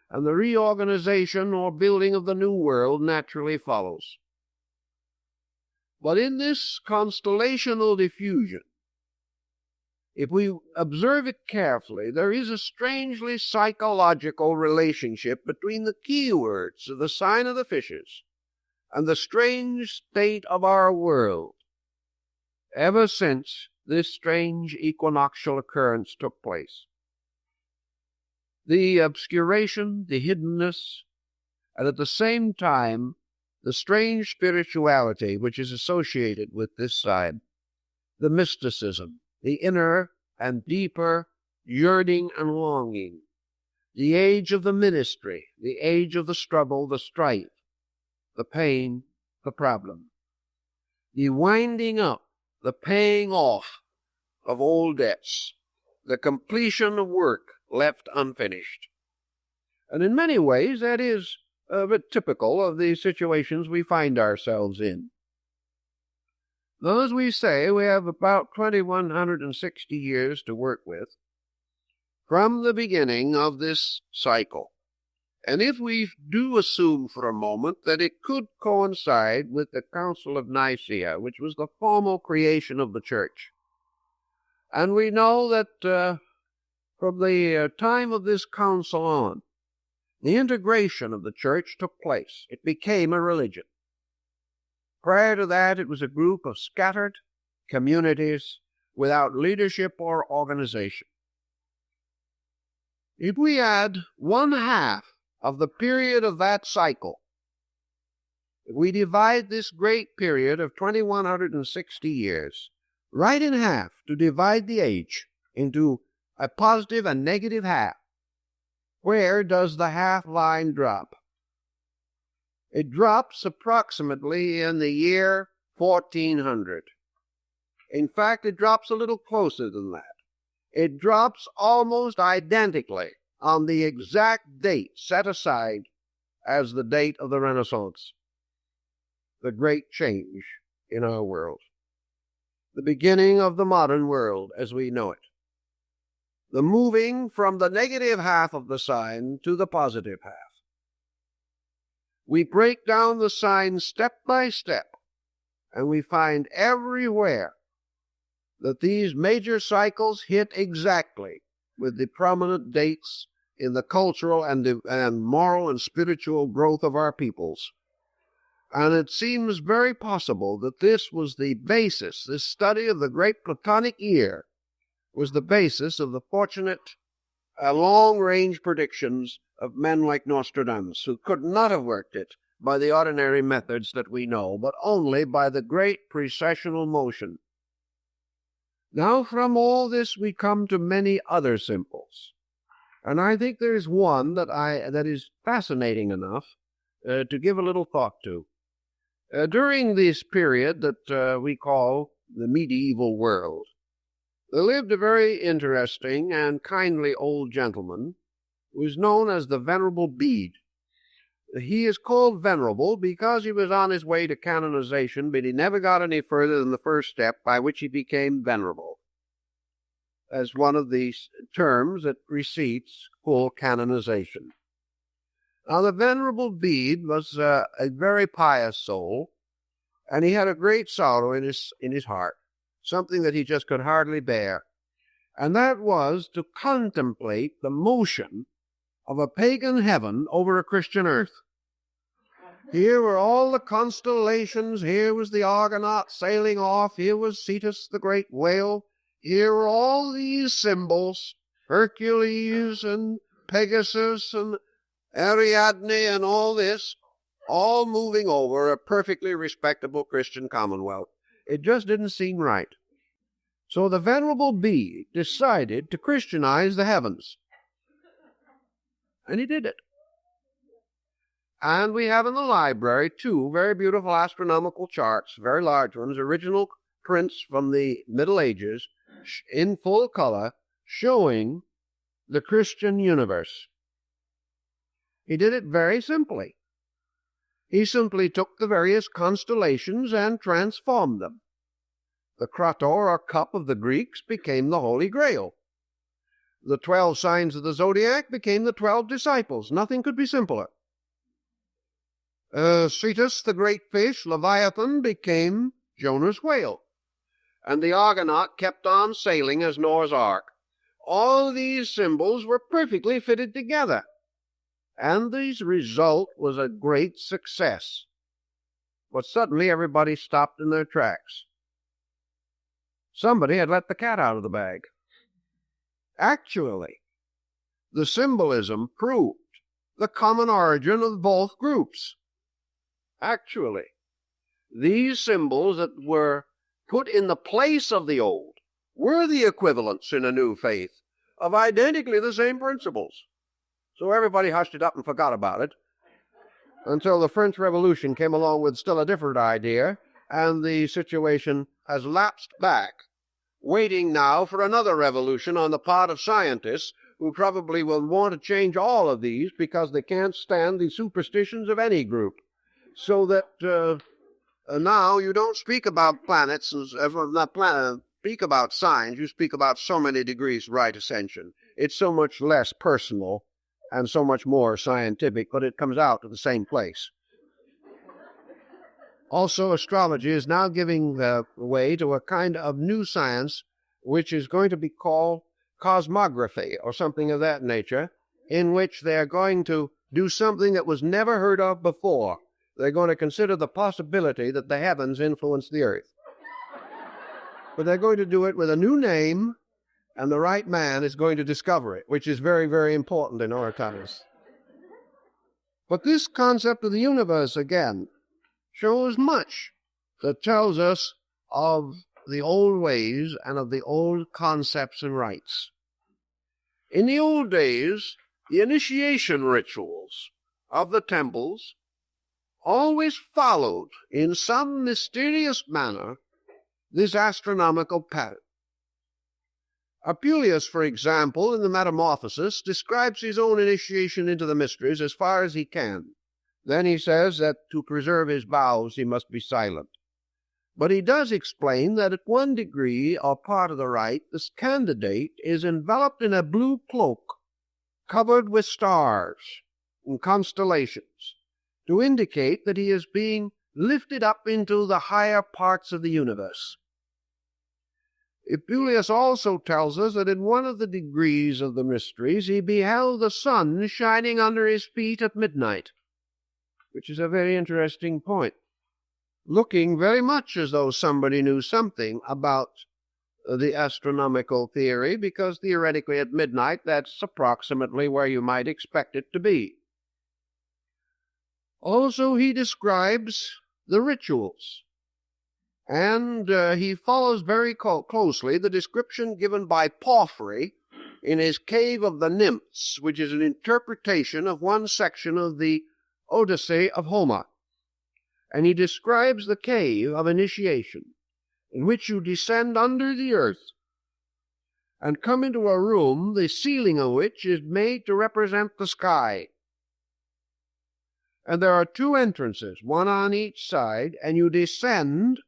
and the reorganization or building of the new world naturally follows. But in this constellational diffusion, if we observe it carefully, there is a strangely psychological relationship between the keywords of the sign of the fishes and the strange state of our world ever since this strange equinoctial occurrence took place. The obscuration, the hiddenness, and at the same time the strange spirituality which is associated with this sign, the mysticism, the inner and deeper yearning and longing, the age of the ministry, the age of the struggle, the strife, the pain, the problem, the winding up, the paying off of old debts, the completion of work left unfinished. And in many ways that is a bit typical of the situations we find ourselves in. Now, as we say, we have about 2,160 years to work with from the beginning of this cycle. And if we do assume for a moment that it could coincide with the Council of Nicaea, which was the formal creation of the Church, and we know that from the time of this council on, the integration of the Church took place. It became a religion. Prior to that, it was a group of scattered communities without leadership or organization. If we add 1/2 of the period of that cycle, we divide this great period of 2160 years right in half to divide the age into a positive and negative half. Where does the half line drop? It drops approximately in the year 1400. In fact, it drops a little closer than that. It drops almost identically on the exact date set aside as the date of the Renaissance, the great change in our world, the beginning of the modern world as we know it, the moving from the negative half of the sign to the positive half. We break down the sign step by step, and we find everywhere that these major cycles hit exactly with the prominent dates in the cultural and moral and spiritual growth of our peoples. And it seems very possible that this was the basis, this study of the great Platonic year was the basis of the fortunate long-range predictions of men like Nostradamus, who could not have worked it by the ordinary methods that we know, but only by the great precessional motion. Now from all this we come to many other symbols, and I think there is one that is fascinating enough to give a little thought to. During this period that we call the medieval world, there lived a very interesting and kindly old gentleman who is known as the Venerable Bede. He is called venerable because he was on his way to canonization, but he never got any further than the first step, by which he became venerable, as one of these terms that precedes full canonization. Now, the Venerable Bede was a very pious soul, and he had a great sorrow in his heart, something that he just could hardly bear, and that was to contemplate the motion of a pagan heaven over a Christian earth. Here were all the constellations, here was the Argonaut sailing off, here was Cetus the great whale, here were all these symbols, Hercules and Pegasus and Ariadne and all this, all moving over a perfectly respectable Christian commonwealth. It just didn't seem right. So the Venerable Bede decided to Christianize the heavens. And he did it. And we have in the library 2 very beautiful astronomical charts, very large ones, original prints from the Middle Ages, in full color, showing the Christian universe. He did it very simply. He simply took the various constellations and transformed them. The krator or cup of the Greeks became the Holy Grail. The 12 signs of the Zodiac became the 12 disciples. Nothing could be simpler. Cetus, the great fish, Leviathan, became Jonah's whale. And the Argonaut kept on sailing as Noah's Ark. All these symbols were perfectly fitted together. And the result was a great success. But suddenly everybody stopped in their tracks. Somebody had let the cat out of the bag. Actually, the symbolism proved the common origin of both groups. Actually, these symbols that were put in the place of the old were the equivalents in a new faith of identically the same principles. So everybody hushed it up and forgot about it until the French Revolution came along with still a different idea, and the situation has lapsed back, waiting now for another revolution on the part of scientists who probably will want to change all of these because they can't stand the superstitions of any group. So that now you don't speak about planets, speak about signs, you speak about so many degrees right ascension. It's so much less personal and so much more scientific, but it comes out to the same place. Also, astrology is now giving way to a kind of new science which is going to be called cosmography or something of that nature, in which they're going to do something that was never heard of before. They're going to consider the possibility that the heavens influence the earth. But they're going to do it with a new name, and the right man is going to discover it, which is very, very important in our times. But this concept of the universe, again, shows much that tells us of the old ways and of the old concepts and rites. In the old days, the initiation rituals of the temples always followed, in some mysterious manner, this astronomical pattern. Apuleius, for example, in the Metamorphosis, describes his own initiation into the mysteries as far as he can. Then he says that to preserve his vows he must be silent. But he does explain that at one degree or part of the rite, this candidate is enveloped in a blue cloak covered with stars and constellations to indicate that he is being lifted up into the higher parts of the universe. Apuleius also tells us that in one of the degrees of the mysteries he beheld the sun shining under his feet at midnight, which is a very interesting point, looking very much as though somebody knew something about the astronomical theory, because theoretically at midnight that's approximately where you might expect it to be. Also, he describes the rituals, and he follows very closely the description given by Porphyry in his Cave of the Nymphs, which is an interpretation of one section of the Odyssey of Homer. And he describes the cave of initiation, in which you descend under the earth and come into a room, the ceiling of which is made to represent the sky. And there are two entrances, one on each side, and you descend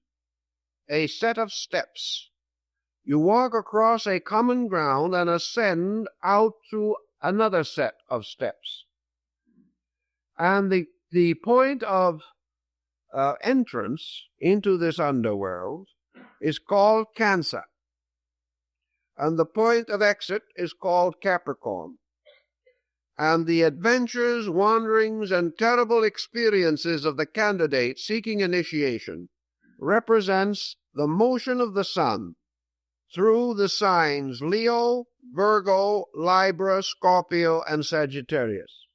a set of steps. You walk across a common ground and ascend out through another set of steps. And the point of entrance into this underworld is called Cancer, and the point of exit is called Capricorn. And the adventures, wanderings, and terrible experiences of the candidate seeking initiation represents the motion of the sun through the signs Leo, Virgo, Libra, Scorpio, and Sagittarius.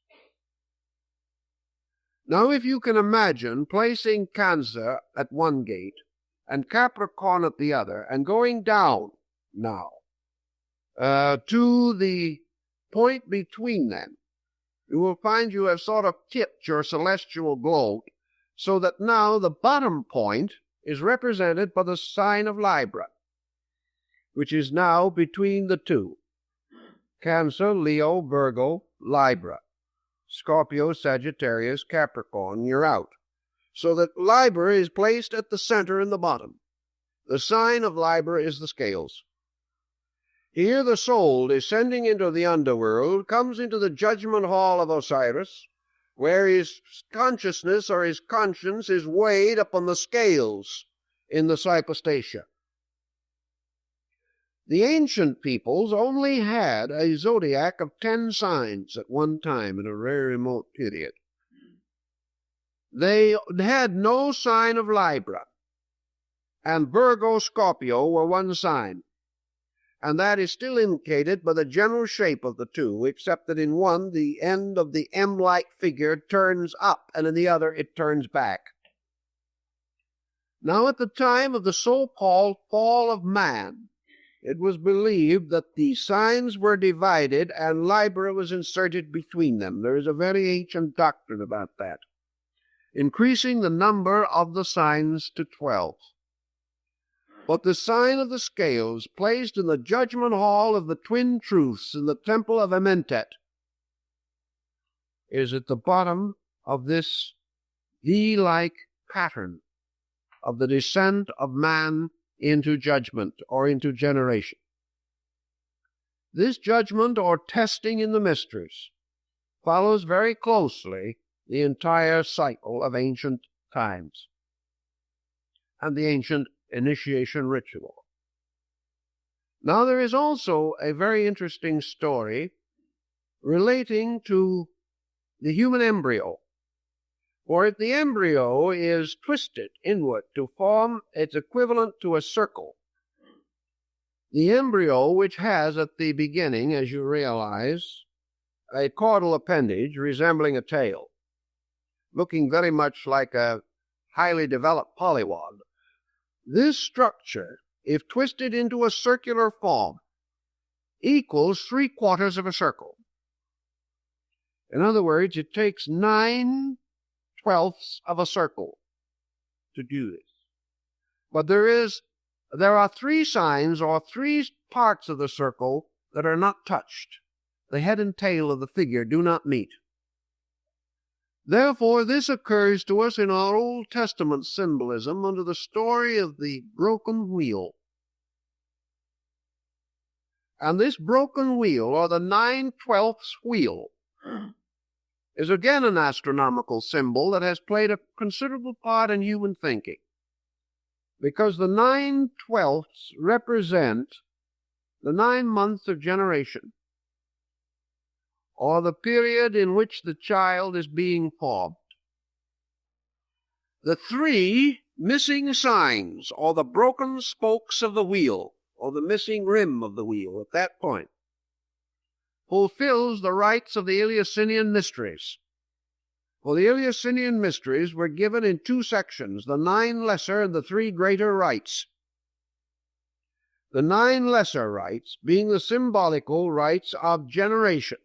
Now, if you can imagine placing Cancer at one gate and Capricorn at the other, and going down now to the point between them, you will find you have sort of tipped your celestial globe so that now the bottom point is represented by the sign of Libra, which is now between the two. Cancer, Leo, Virgo, Libra. Scorpio, Sagittarius, Capricorn, you're out. So that Libra is placed at the center in the bottom. The sign of Libra is the scales. Here the soul, descending into the underworld, comes into the judgment hall of Osiris, where his consciousness or his conscience is weighed upon the scales in the cyclostatia. The ancient peoples only had a zodiac of 10 signs at one time in a very remote period. They had no sign of Libra, and Virgo, Scorpio were one sign, and that is still indicated by the general shape of the two, except that in one the end of the M-like figure turns up, and in the other it turns back. Now, at the time of the so-called fall of man, it was believed that the signs were divided and Libra was inserted between them. There is a very ancient doctrine about that, increasing the number of the signs to 12. But the sign of the scales, placed in the judgment hall of the twin truths in the temple of Amentet, is at the bottom of this V-like pattern of the descent of man into judgment or into generation. This judgment or testing in the mysteries follows very closely the entire cycle of ancient times and the ancient initiation ritual. Now, there is also a very interesting story relating to the human embryo, for if the embryo is twisted inward to form its equivalent to a circle, the embryo, which has at the beginning, as you realize, a caudal appendage resembling a tail, looking very much like a highly developed polywog. This structure, if twisted into a circular form, equals 3/4 of a circle. In other words, it takes 9/12 of a circle to do this. But there are 3 signs or 3 parts of the circle that are not touched. The head and tail of the figure do not meet. Therefore, this occurs to us in our Old Testament symbolism under the story of the broken wheel. And this broken wheel, or the 9/12 wheel, is again an astronomical symbol that has played a considerable part in human thinking, because the 9/12 represent the 9 months of generation, or the period in which the child is being formed. The 3 missing signs, or the broken spokes of the wheel, or the missing rim of the wheel at that point, fulfills the rites of the Eleusinian mysteries. For the Eleusinian mysteries were given in 2 sections, the 9 lesser and the 3 greater rites. The 9 lesser rites being the symbolical rites of generation,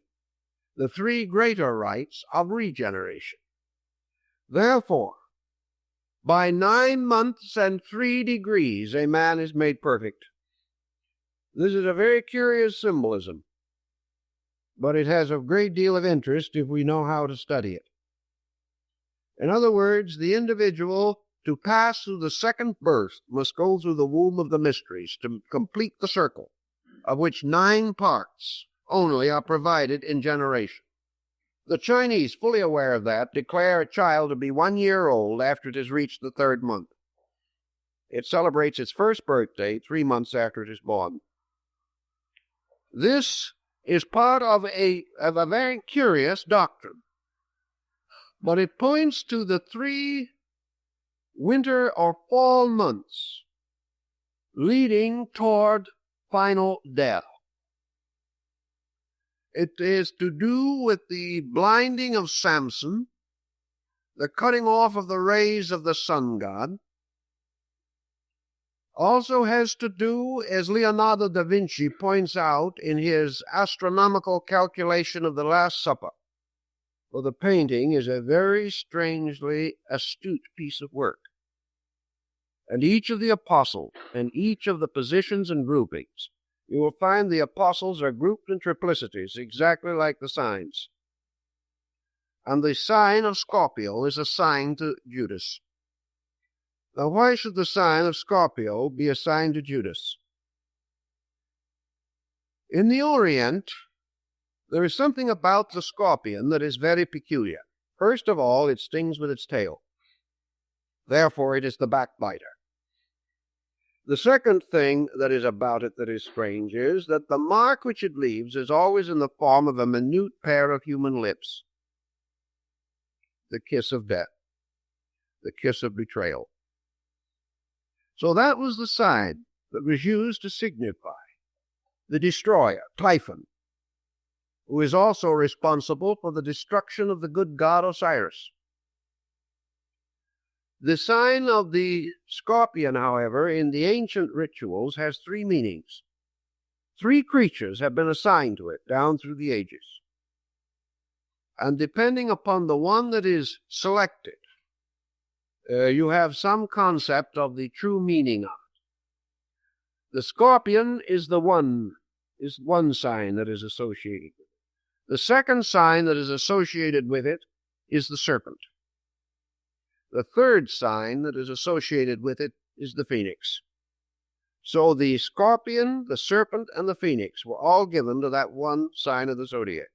the 3 greater rites of regeneration. Therefore, by 9 months and 3 degrees a man is made perfect. This is a very curious symbolism, but it has a great deal of interest if we know how to study it. In other words, the individual, to pass through the second birth, must go through the womb of the mysteries to complete the circle, of which 9 parts only are provided in generation. The Chinese, fully aware of that, declare a child to be 1 year old after it has reached the 3rd month. It celebrates its first birthday 3 months after it is born. This is part of a very curious doctrine, but it points to the 3 winter or fall months leading toward final death. It is to do with the blinding of Samson, the cutting off of the rays of the sun god. Also has to do, as Leonardo da Vinci points out in his astronomical calculation of the Last Supper. For the painting is a very strangely astute piece of work. And each of the apostles, and each of the positions and groupings, you will find the apostles are grouped in triplicities, exactly like the signs. And the sign of Scorpio is assigned to Judas. Now, why should the sign of Scorpio be assigned to Judas? In the Orient, there is something about the scorpion that is very peculiar. First of all, it stings with its tail. Therefore, it is the backbiter. The second thing that is about it that is strange is that the mark which it leaves is always in the form of a minute pair of human lips. The kiss of death, the kiss of betrayal. So that was the sign that was used to signify the destroyer, Typhon, who is also responsible for the destruction of the good god Osiris. The sign of the scorpion, however, in the ancient rituals has 3 meanings. 3 creatures have been assigned to it down through the ages. And depending upon the one that is selected, you have some concept of the true meaning of it. The scorpion is one sign that is associated with it. The second sign that is associated with it is the serpent. The third sign that is associated with it is the phoenix. So the scorpion, the serpent, and the phoenix were all given to that one sign of the zodiac.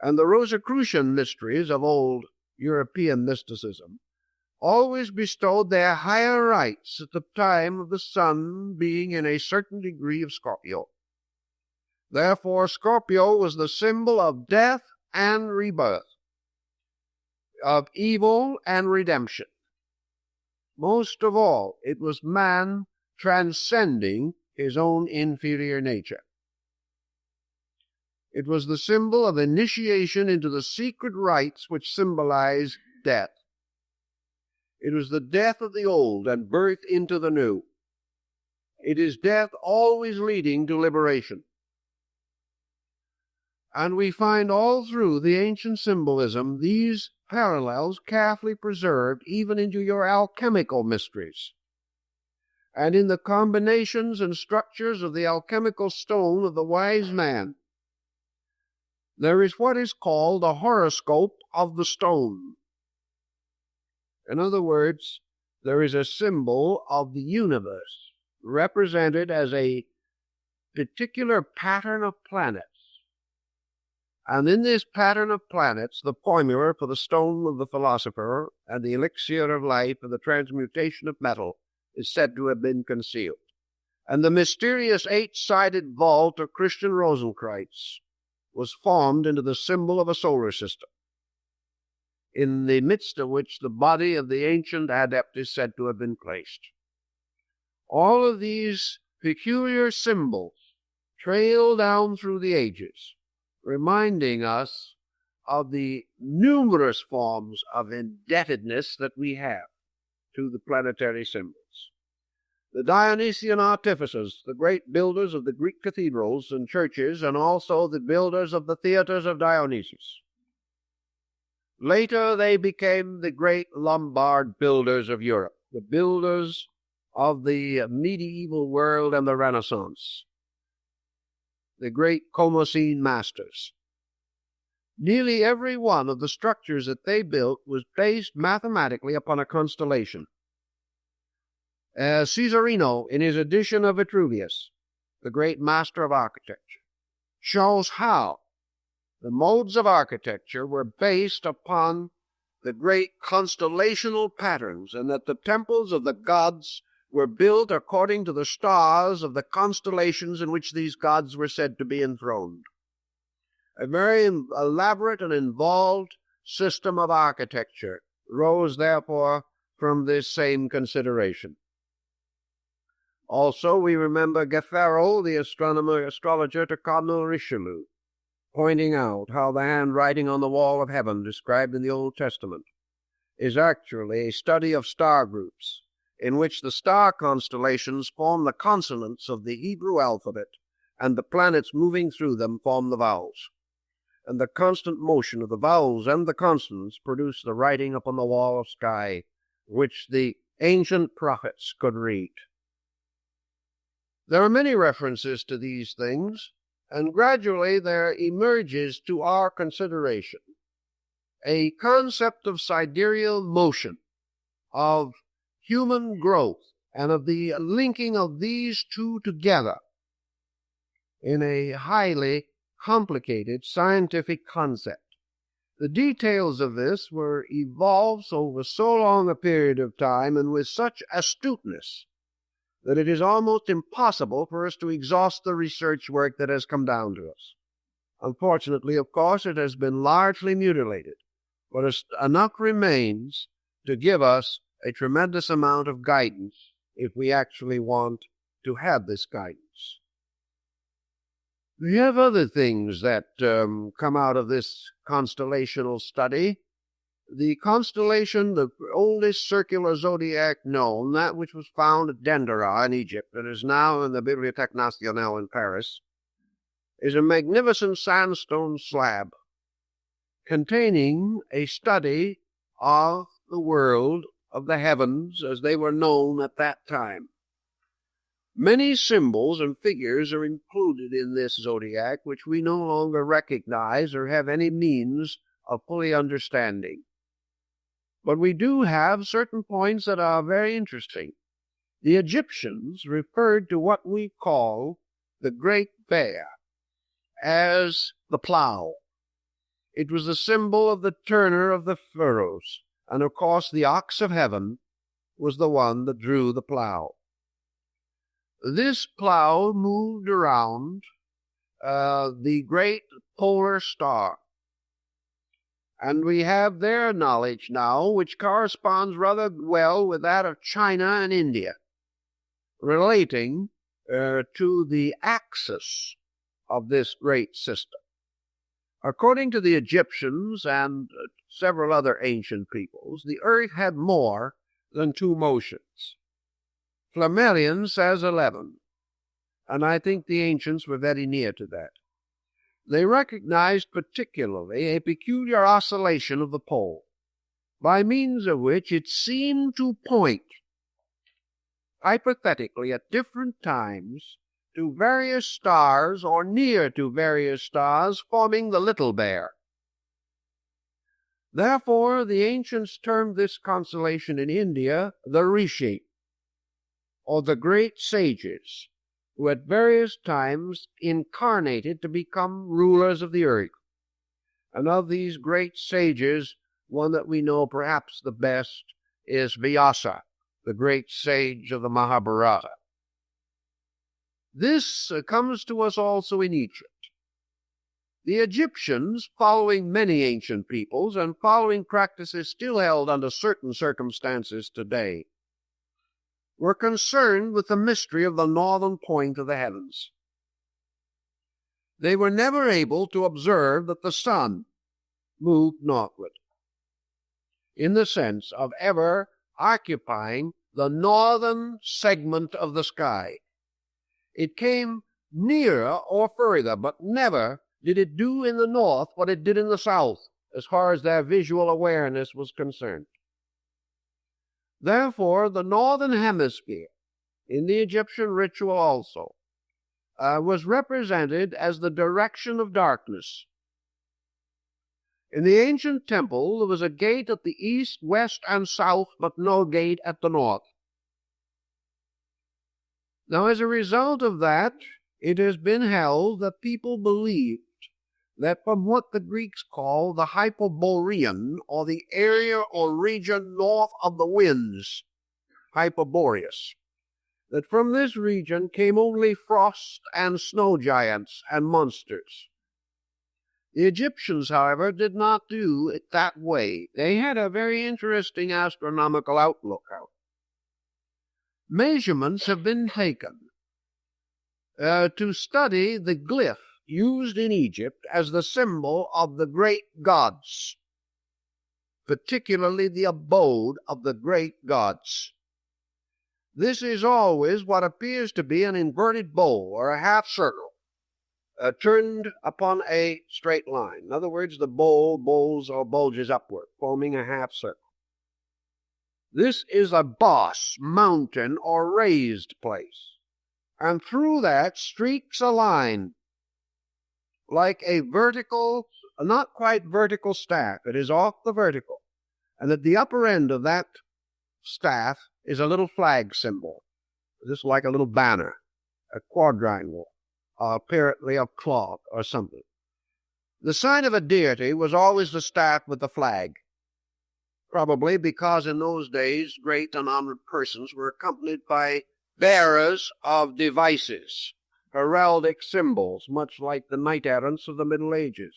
And the Rosicrucian mysteries of old European mysticism always bestowed their higher rites at the time of the sun being in a certain degree of Scorpio. Therefore, Scorpio was the symbol of death and rebirth, of evil and redemption. Most of all, it was man transcending his own inferior nature. It was the symbol of initiation into the secret rites which symbolize death. It was the death of the old and birth into the new. It is death always leading to liberation. And we find all through the ancient symbolism these parallels carefully preserved even into your alchemical mysteries, and in the combinations and structures of the alchemical stone of the wise man. There is what is called the horoscope of the stone. In other words, there is a symbol of the universe represented as a particular pattern of planets. And in this pattern of planets, the formula for the stone of the philosopher and the elixir of life and the transmutation of metal is said to have been concealed. And the mysterious eight-sided vault of Christian Rosenkreuz was formed into the symbol of a solar system, in the midst of which the body of the ancient adept is said to have been placed. All of these peculiar symbols trail down through the ages, reminding us of the numerous forms of indebtedness that we have to the planetary symbols. The Dionysian artificers, the great builders of the Greek cathedrals and churches, and also the builders of the theaters of Dionysus. Later they became the great Lombard builders of Europe, the builders of the medieval world and the Renaissance, the great Comosine masters. Nearly every one of the structures that they built was based mathematically upon a constellation. Caesarino, in his edition of Vitruvius, the great master of architecture, shows how the modes of architecture were based upon the great constellational patterns, and that the temples of the gods were built according to the stars of the constellations in which these gods were said to be enthroned. A very elaborate and involved system of architecture rose, therefore, from this same consideration. Also, we remember Gaffaro, the astrologer to Cardinal Richelieu, pointing out how the handwriting on the wall of heaven described in the Old Testament is actually a study of star groups, in which the star constellations form the consonants of the Hebrew alphabet, and the planets moving through them form the vowels. And the constant motion of the vowels and the consonants produce the writing upon the wall of sky, which the ancient prophets could read. There are many references to these things, and gradually there emerges to our consideration a concept of sidereal motion, of human growth, and of the linking of these two together in a highly complicated scientific concept. The details of this were evolved over so long a period of time and with such astuteness that it is almost impossible for us to exhaust the research work that has come down to us. Unfortunately, of course, it has been largely mutilated, but enough remains to give us a tremendous amount of guidance if we actually want to have this guidance. We have other things that come out of this constellational study. The constellation, the oldest circular zodiac known, that which was found at Dendera in Egypt and is now in the Bibliothèque Nationale in Paris, is a magnificent sandstone slab containing a study of the world of the heavens as they were known at that time. Many symbols and figures are included in this zodiac which we no longer recognize or have any means of fully understanding. But we do have certain points that are very interesting. The Egyptians referred to what we call the Great Bear as the plow. It was the symbol of the turner of the furrows, and of course the ox of heaven was the one that drew the plow. This plow moved around the great polar star, and we have their knowledge now, which corresponds rather well with that of China and India, relating to the axis of this great system. According to the Egyptians and several other ancient peoples, the earth had more than 2 motions. Flammarion says 11, and I think the ancients were very near to that. They recognized particularly a peculiar oscillation of the pole, by means of which it seemed to point, hypothetically at different times, to various stars or near to various stars forming the Little Bear. Therefore, the ancients termed this constellation in India the Rishi, or the great sages, who at various times incarnated to become rulers of the earth. And of these great sages, one that we know perhaps the best is Vyasa, the great sage of the Mahabharata. This comes to us also in Egypt. The Egyptians, following many ancient peoples and following practices still held under certain circumstances today, were concerned with the mystery of the northern point of the heavens. They were never able to observe that the sun moved northward, in the sense of ever occupying the northern segment of the sky. It came nearer or further, but never did it do in the north what it did in the south, as far as their visual awareness was concerned. Therefore, the northern hemisphere, in the Egyptian ritual also, was represented as the direction of darkness. In the ancient temple, there was a gate at the east, west, and south, but no gate at the north. Now, as a result of that, it has been held that people believed that from what the Greeks call the Hyperborean, or the area or region north of the winds, Hyperboreus, that from this region came only frost and snow giants and monsters. The Egyptians, however, did not do it that way. They had a very interesting astronomical outlook out. Measurements have been taken to study the glyph used in Egypt as the symbol of the great gods, particularly the abode of the great gods. This is always what appears to be an inverted bowl or a half circle, turned upon a straight line. In other words, the bowl bowls or bulges upward, forming a half circle. This is a boss, mountain, or raised place, and through that streaks a line like a vertical, not quite vertical staff. It is off the vertical, and at the upper end of that staff is a little flag symbol, just like a little banner, a quadrangle, apparently of cloth or something. The sign of a deity was always the staff with the flag, probably because in those days great and honored persons were accompanied by bearers of devices, heraldic symbols, much like the knight-errants of the Middle Ages.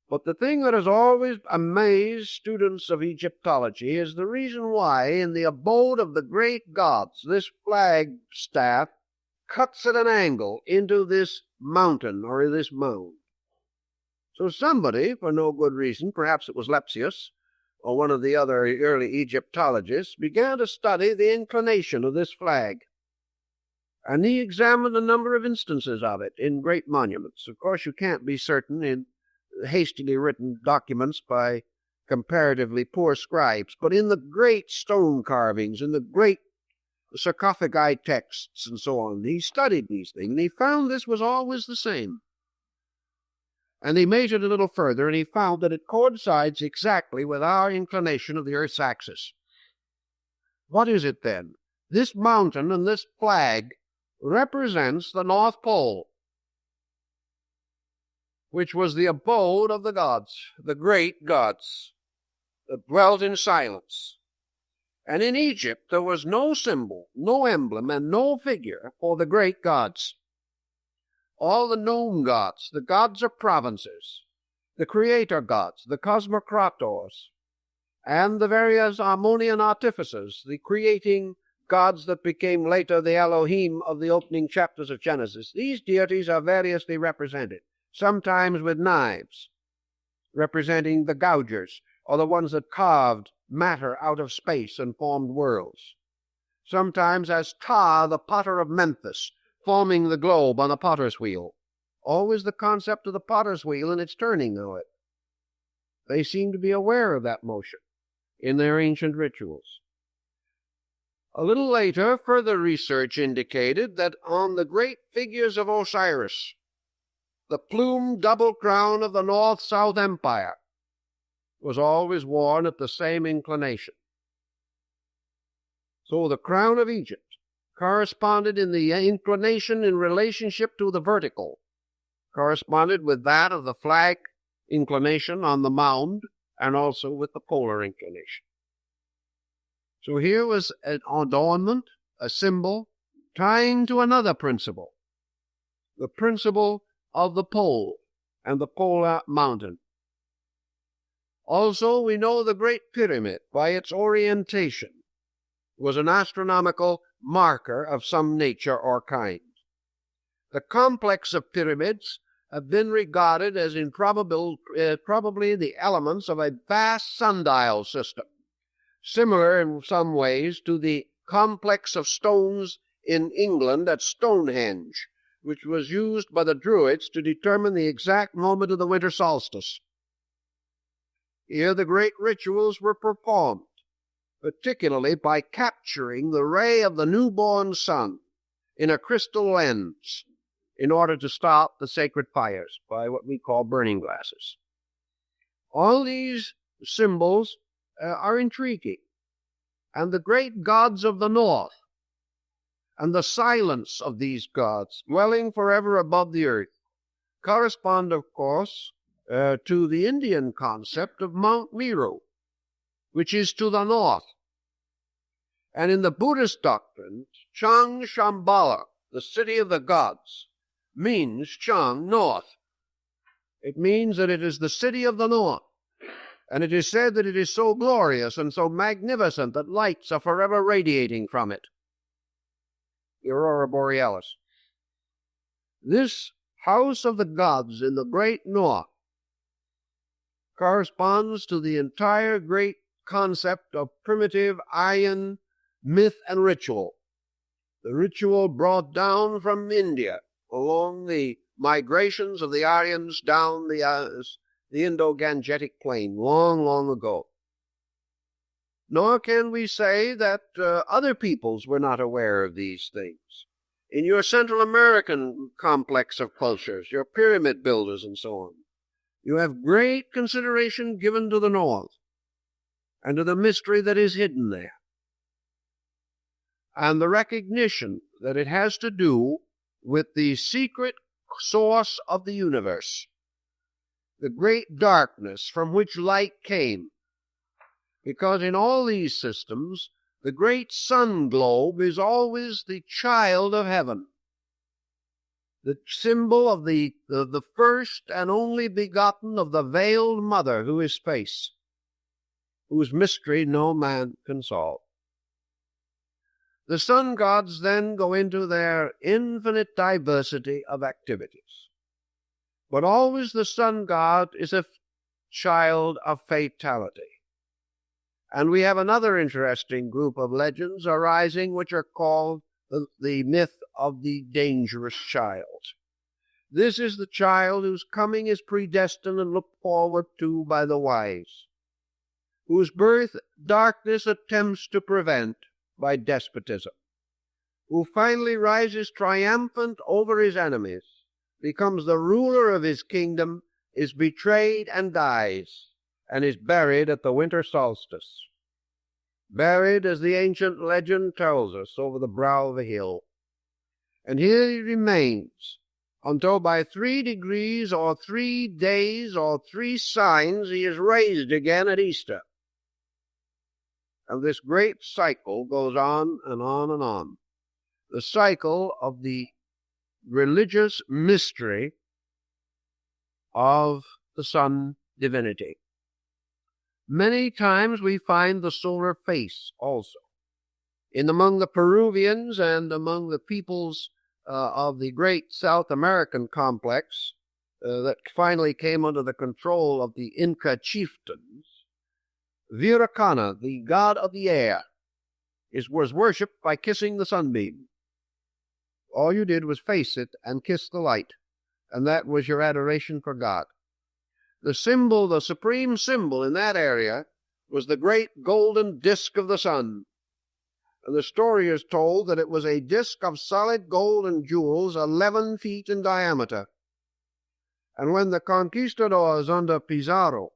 But the thing that has always amazed students of Egyptology is the reason why, in the abode of the great gods, this flag staff cuts at an angle into this mountain or this mound. So somebody, for no good reason, perhaps it was Lepsius or one of the other early Egyptologists, began to study the inclination of this flag. And he examined a number of instances of it in great monuments. Of course, you can't be certain in hastily written documents by comparatively poor scribes, but in the great stone carvings, in the great sarcophagi texts, and so on, he studied these things, and he found this was always the same. And he measured a little further, and he found that it coincides exactly with our inclination of the Earth's axis. What is it then? This mountain and this flag represents the North Pole, which was the abode of the gods, the great gods, that dwelt in silence. And in Egypt there was no symbol, no emblem, and no figure for the great gods. All the known gods, the gods of provinces, the creator gods, the cosmocrators, and the various harmonian artificers, the creating gods that became later the Elohim of the opening chapters of Genesis, these deities are variously represented. sometimes with knives, representing the gougers, or the ones that carved matter out of space and formed worlds. Sometimes as Ptah, the potter of Memphis, forming the globe on a potter's wheel. Always the concept of the potter's wheel and its turning of it. They seem to be aware of that motion in their ancient rituals. A little later, further research indicated that on the great figures of Osiris, the plumed double crown of the North-South Empire was always worn at the same inclination. So the crown of Egypt corresponded in the inclination in relationship to the vertical, corresponded with that of the flag inclination on the mound, and also with the polar inclination. So here was an adornment, a symbol, tying to another principle, the principle of the pole and the polar mountain. Also, we know the Great Pyramid, by its orientation, was an astronomical marker of some nature or kind. The complex of pyramids have been regarded as probably the elements of a vast sundial system, similar in some ways to the complex of stones in England at Stonehenge, which was used by the Druids to determine the exact moment of the winter solstice. Here the great rituals were performed, particularly by capturing the ray of the newborn sun in a crystal lens in order to stop the sacred fires by what we call burning glasses. All these symbols are intriguing, and the great gods of the north and the silence of these gods dwelling forever above the earth correspond, of course, to the Indian concept of Mount Meru, which is to the north. And in the Buddhist doctrine, Chang Shambhala, the city of the gods, means Chang, north. It means that it is the city of the north. And it is said that it is so glorious and so magnificent that lights are forever radiating from it. The aurora borealis. This house of the gods in the great north corresponds to the entire great concept of primitive Aryan myth and ritual. The ritual brought down from India along the migrations of the Aryans down the Indo-Gangetic plain long, long ago. Nor can we say that other peoples were not aware of these things. In your Central American complex of cultures, your pyramid builders and so on, you have great consideration given to the north and to the mystery that is hidden there, and the recognition that it has to do with the secret source of the universe, the great darkness from which light came. Because in all these systems, the great sun globe is always the child of heaven, the symbol of the first and only begotten of the veiled mother who is space, whose mystery no man can solve. The sun gods then go into their infinite diversity of activities. But always the sun god is a child of fatality. And we have another interesting group of legends arising which are called the myth of the dangerous child. This is the child whose coming is predestined and looked forward to by the wise, whose birth darkness attempts to prevent by despotism, who finally rises triumphant over his enemies, becomes the ruler of his kingdom, is betrayed and dies, and is buried at the winter solstice. Buried, as the ancient legend tells us, over the brow of a hill. And here he remains until by 3 degrees or 3 days or 3 signs he is raised again at Easter. And this great cycle goes on and on and on. The cycle of the religious mystery of the sun divinity. Many times we find the solar face also. Among the Peruvians and among the peoples of the great South American complex, that finally came under the control of the Inca chieftains, Viracana, the god of the air, was worshipped by kissing the sunbeam. All you did was face it and kiss the light, and that was your adoration for God. The symbol, the supreme symbol in that area, was the great golden disk of the sun. And the story is told that it was a disk of solid gold and jewels 11 feet in diameter. And when the conquistadors under Pizarro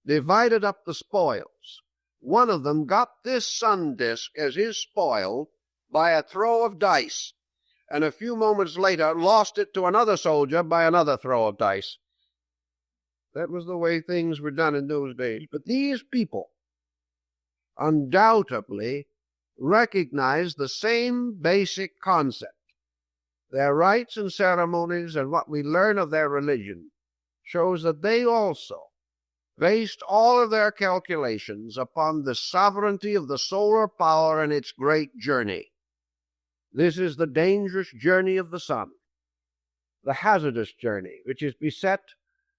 divided up the spoils, one of them got this sun disk as his spoil by a throw of dice, and a few moments later lost it to another soldier by another throw of dice. That was the way things were done in those days. But these people undoubtedly recognized the same basic concept. Their rites and ceremonies and what we learn of their religion shows that they also based all of their calculations upon the sovereignty of the solar power and its great journey. This is the dangerous journey of the sun, the hazardous journey, which is beset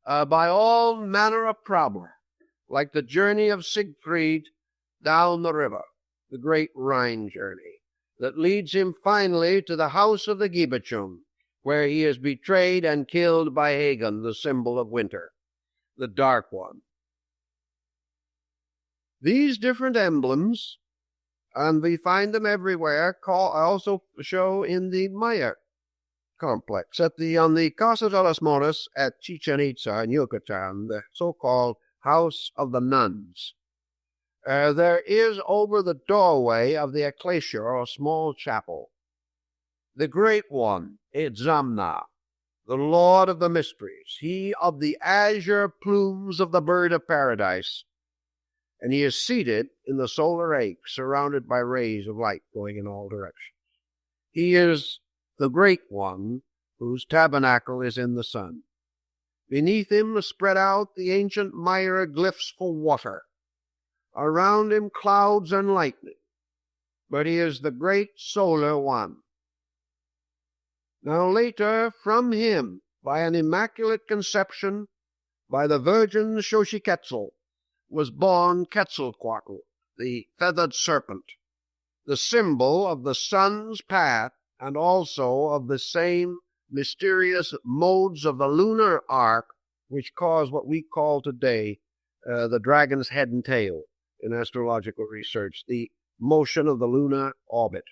by all manner of problems, like the journey of Siegfried down the river, the great Rhine journey, that leads him finally to the house of the Gibertschum, where he is betrayed and killed by Hagen, the symbol of winter, the dark one. These different emblems, and we find them everywhere, also show in the Maya complex, on the Casa de los Moros at Chichen Itza in Yucatan, the so-called House of the Nuns. There is over the doorway of the ecclesia, or small chapel, the Great One, Itzamna, the Lord of the Mysteries, he of the azure plumes of the bird of paradise, and he is seated in the solar egg, surrounded by rays of light going in all directions. He is the Great One, whose tabernacle is in the sun. Beneath him are spread out the ancient Maya glyphs for water. Around him clouds and lightning, but he is the great solar one. Now later, from him, by an immaculate conception, by the Virgin Xochiquetzal, was born Quetzalcoatl, the feathered serpent, the symbol of the sun's path and also of the same mysterious modes of the lunar arc which cause what we call today the dragon's head and tail in astrological research, the motion of the lunar orbit.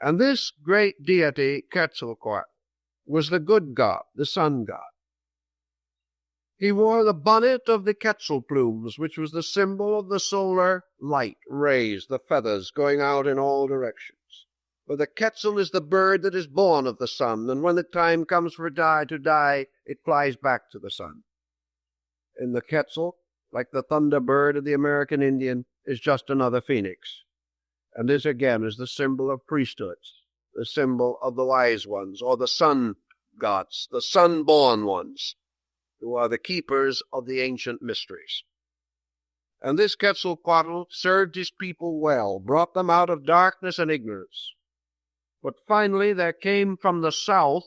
And this great deity, Quetzalcoatl, was the good god, the sun god. He wore the bonnet of the Quetzal plumes, which was the symbol of the solar light rays, the feathers going out in all directions. For the Quetzal is the bird that is born of the sun, and when the time comes for it to die, it flies back to the sun. And the Quetzal, like the thunderbird of the American Indian, is just another phoenix. And this again is the symbol of priesthoods, the symbol of the wise ones, or the sun gods, the sun-born ones, who are the keepers of the ancient mysteries. And this Quetzalcoatl served his people well, brought them out of darkness and ignorance. But finally there came from the south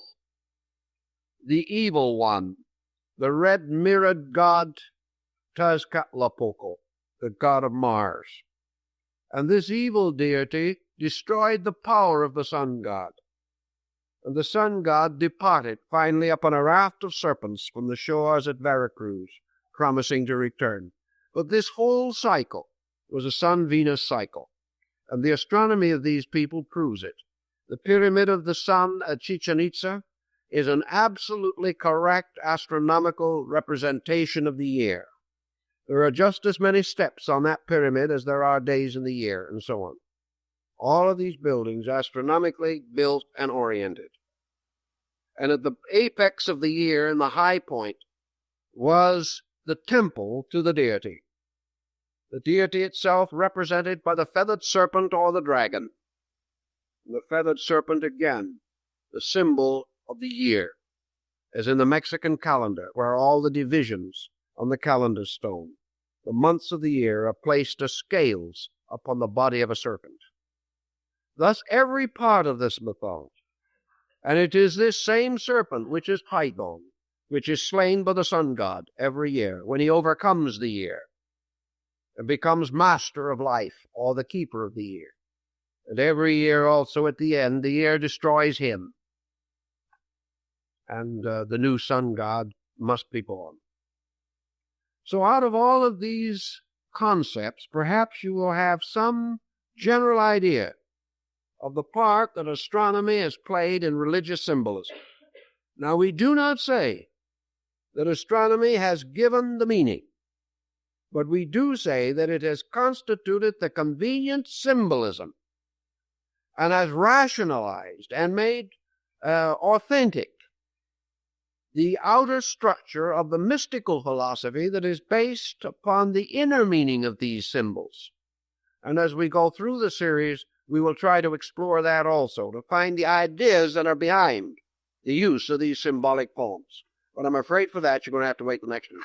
the evil one, the red-mirrored god Tezcatlipoca, the god of Mars. And this evil deity destroyed the power of the sun god. And the sun god departed finally upon a raft of serpents from the shores at Veracruz, promising to return. But this whole cycle was a sun-Venus cycle, and the astronomy of these people proves it. The pyramid of the sun at Chichen Itza is an absolutely correct astronomical representation of the year. There are just as many steps on that pyramid as there are days in the year, and so on. All of these buildings astronomically built and oriented. And at the apex of the year, in the high point, was the temple to the deity. The deity itself represented by the feathered serpent or the dragon. The feathered serpent again, the symbol of the year, as in the Mexican calendar, where all the divisions on the calendar stone, the months of the year, are placed as scales upon the body of a serpent. Thus every part of this mythology, and it is this same serpent which is Python, which is slain by the sun god every year, when he overcomes the year and becomes master of life, or the keeper of the year. And every year also at the end, the year destroys him, and the new sun god must be born. So out of all of these concepts, perhaps you will have some general idea of the part that astronomy has played in religious symbolism. Now, we do not say that astronomy has given the meaning, but we do say that it has constituted the convenient symbolism and has rationalized and made authentic the outer structure of the mystical philosophy that is based upon the inner meaning of these symbols. And as we go through the series, we will try to explore that also, to find the ideas that are behind the use of these symbolic poems. But I'm afraid for that you're going to have to wait the next one.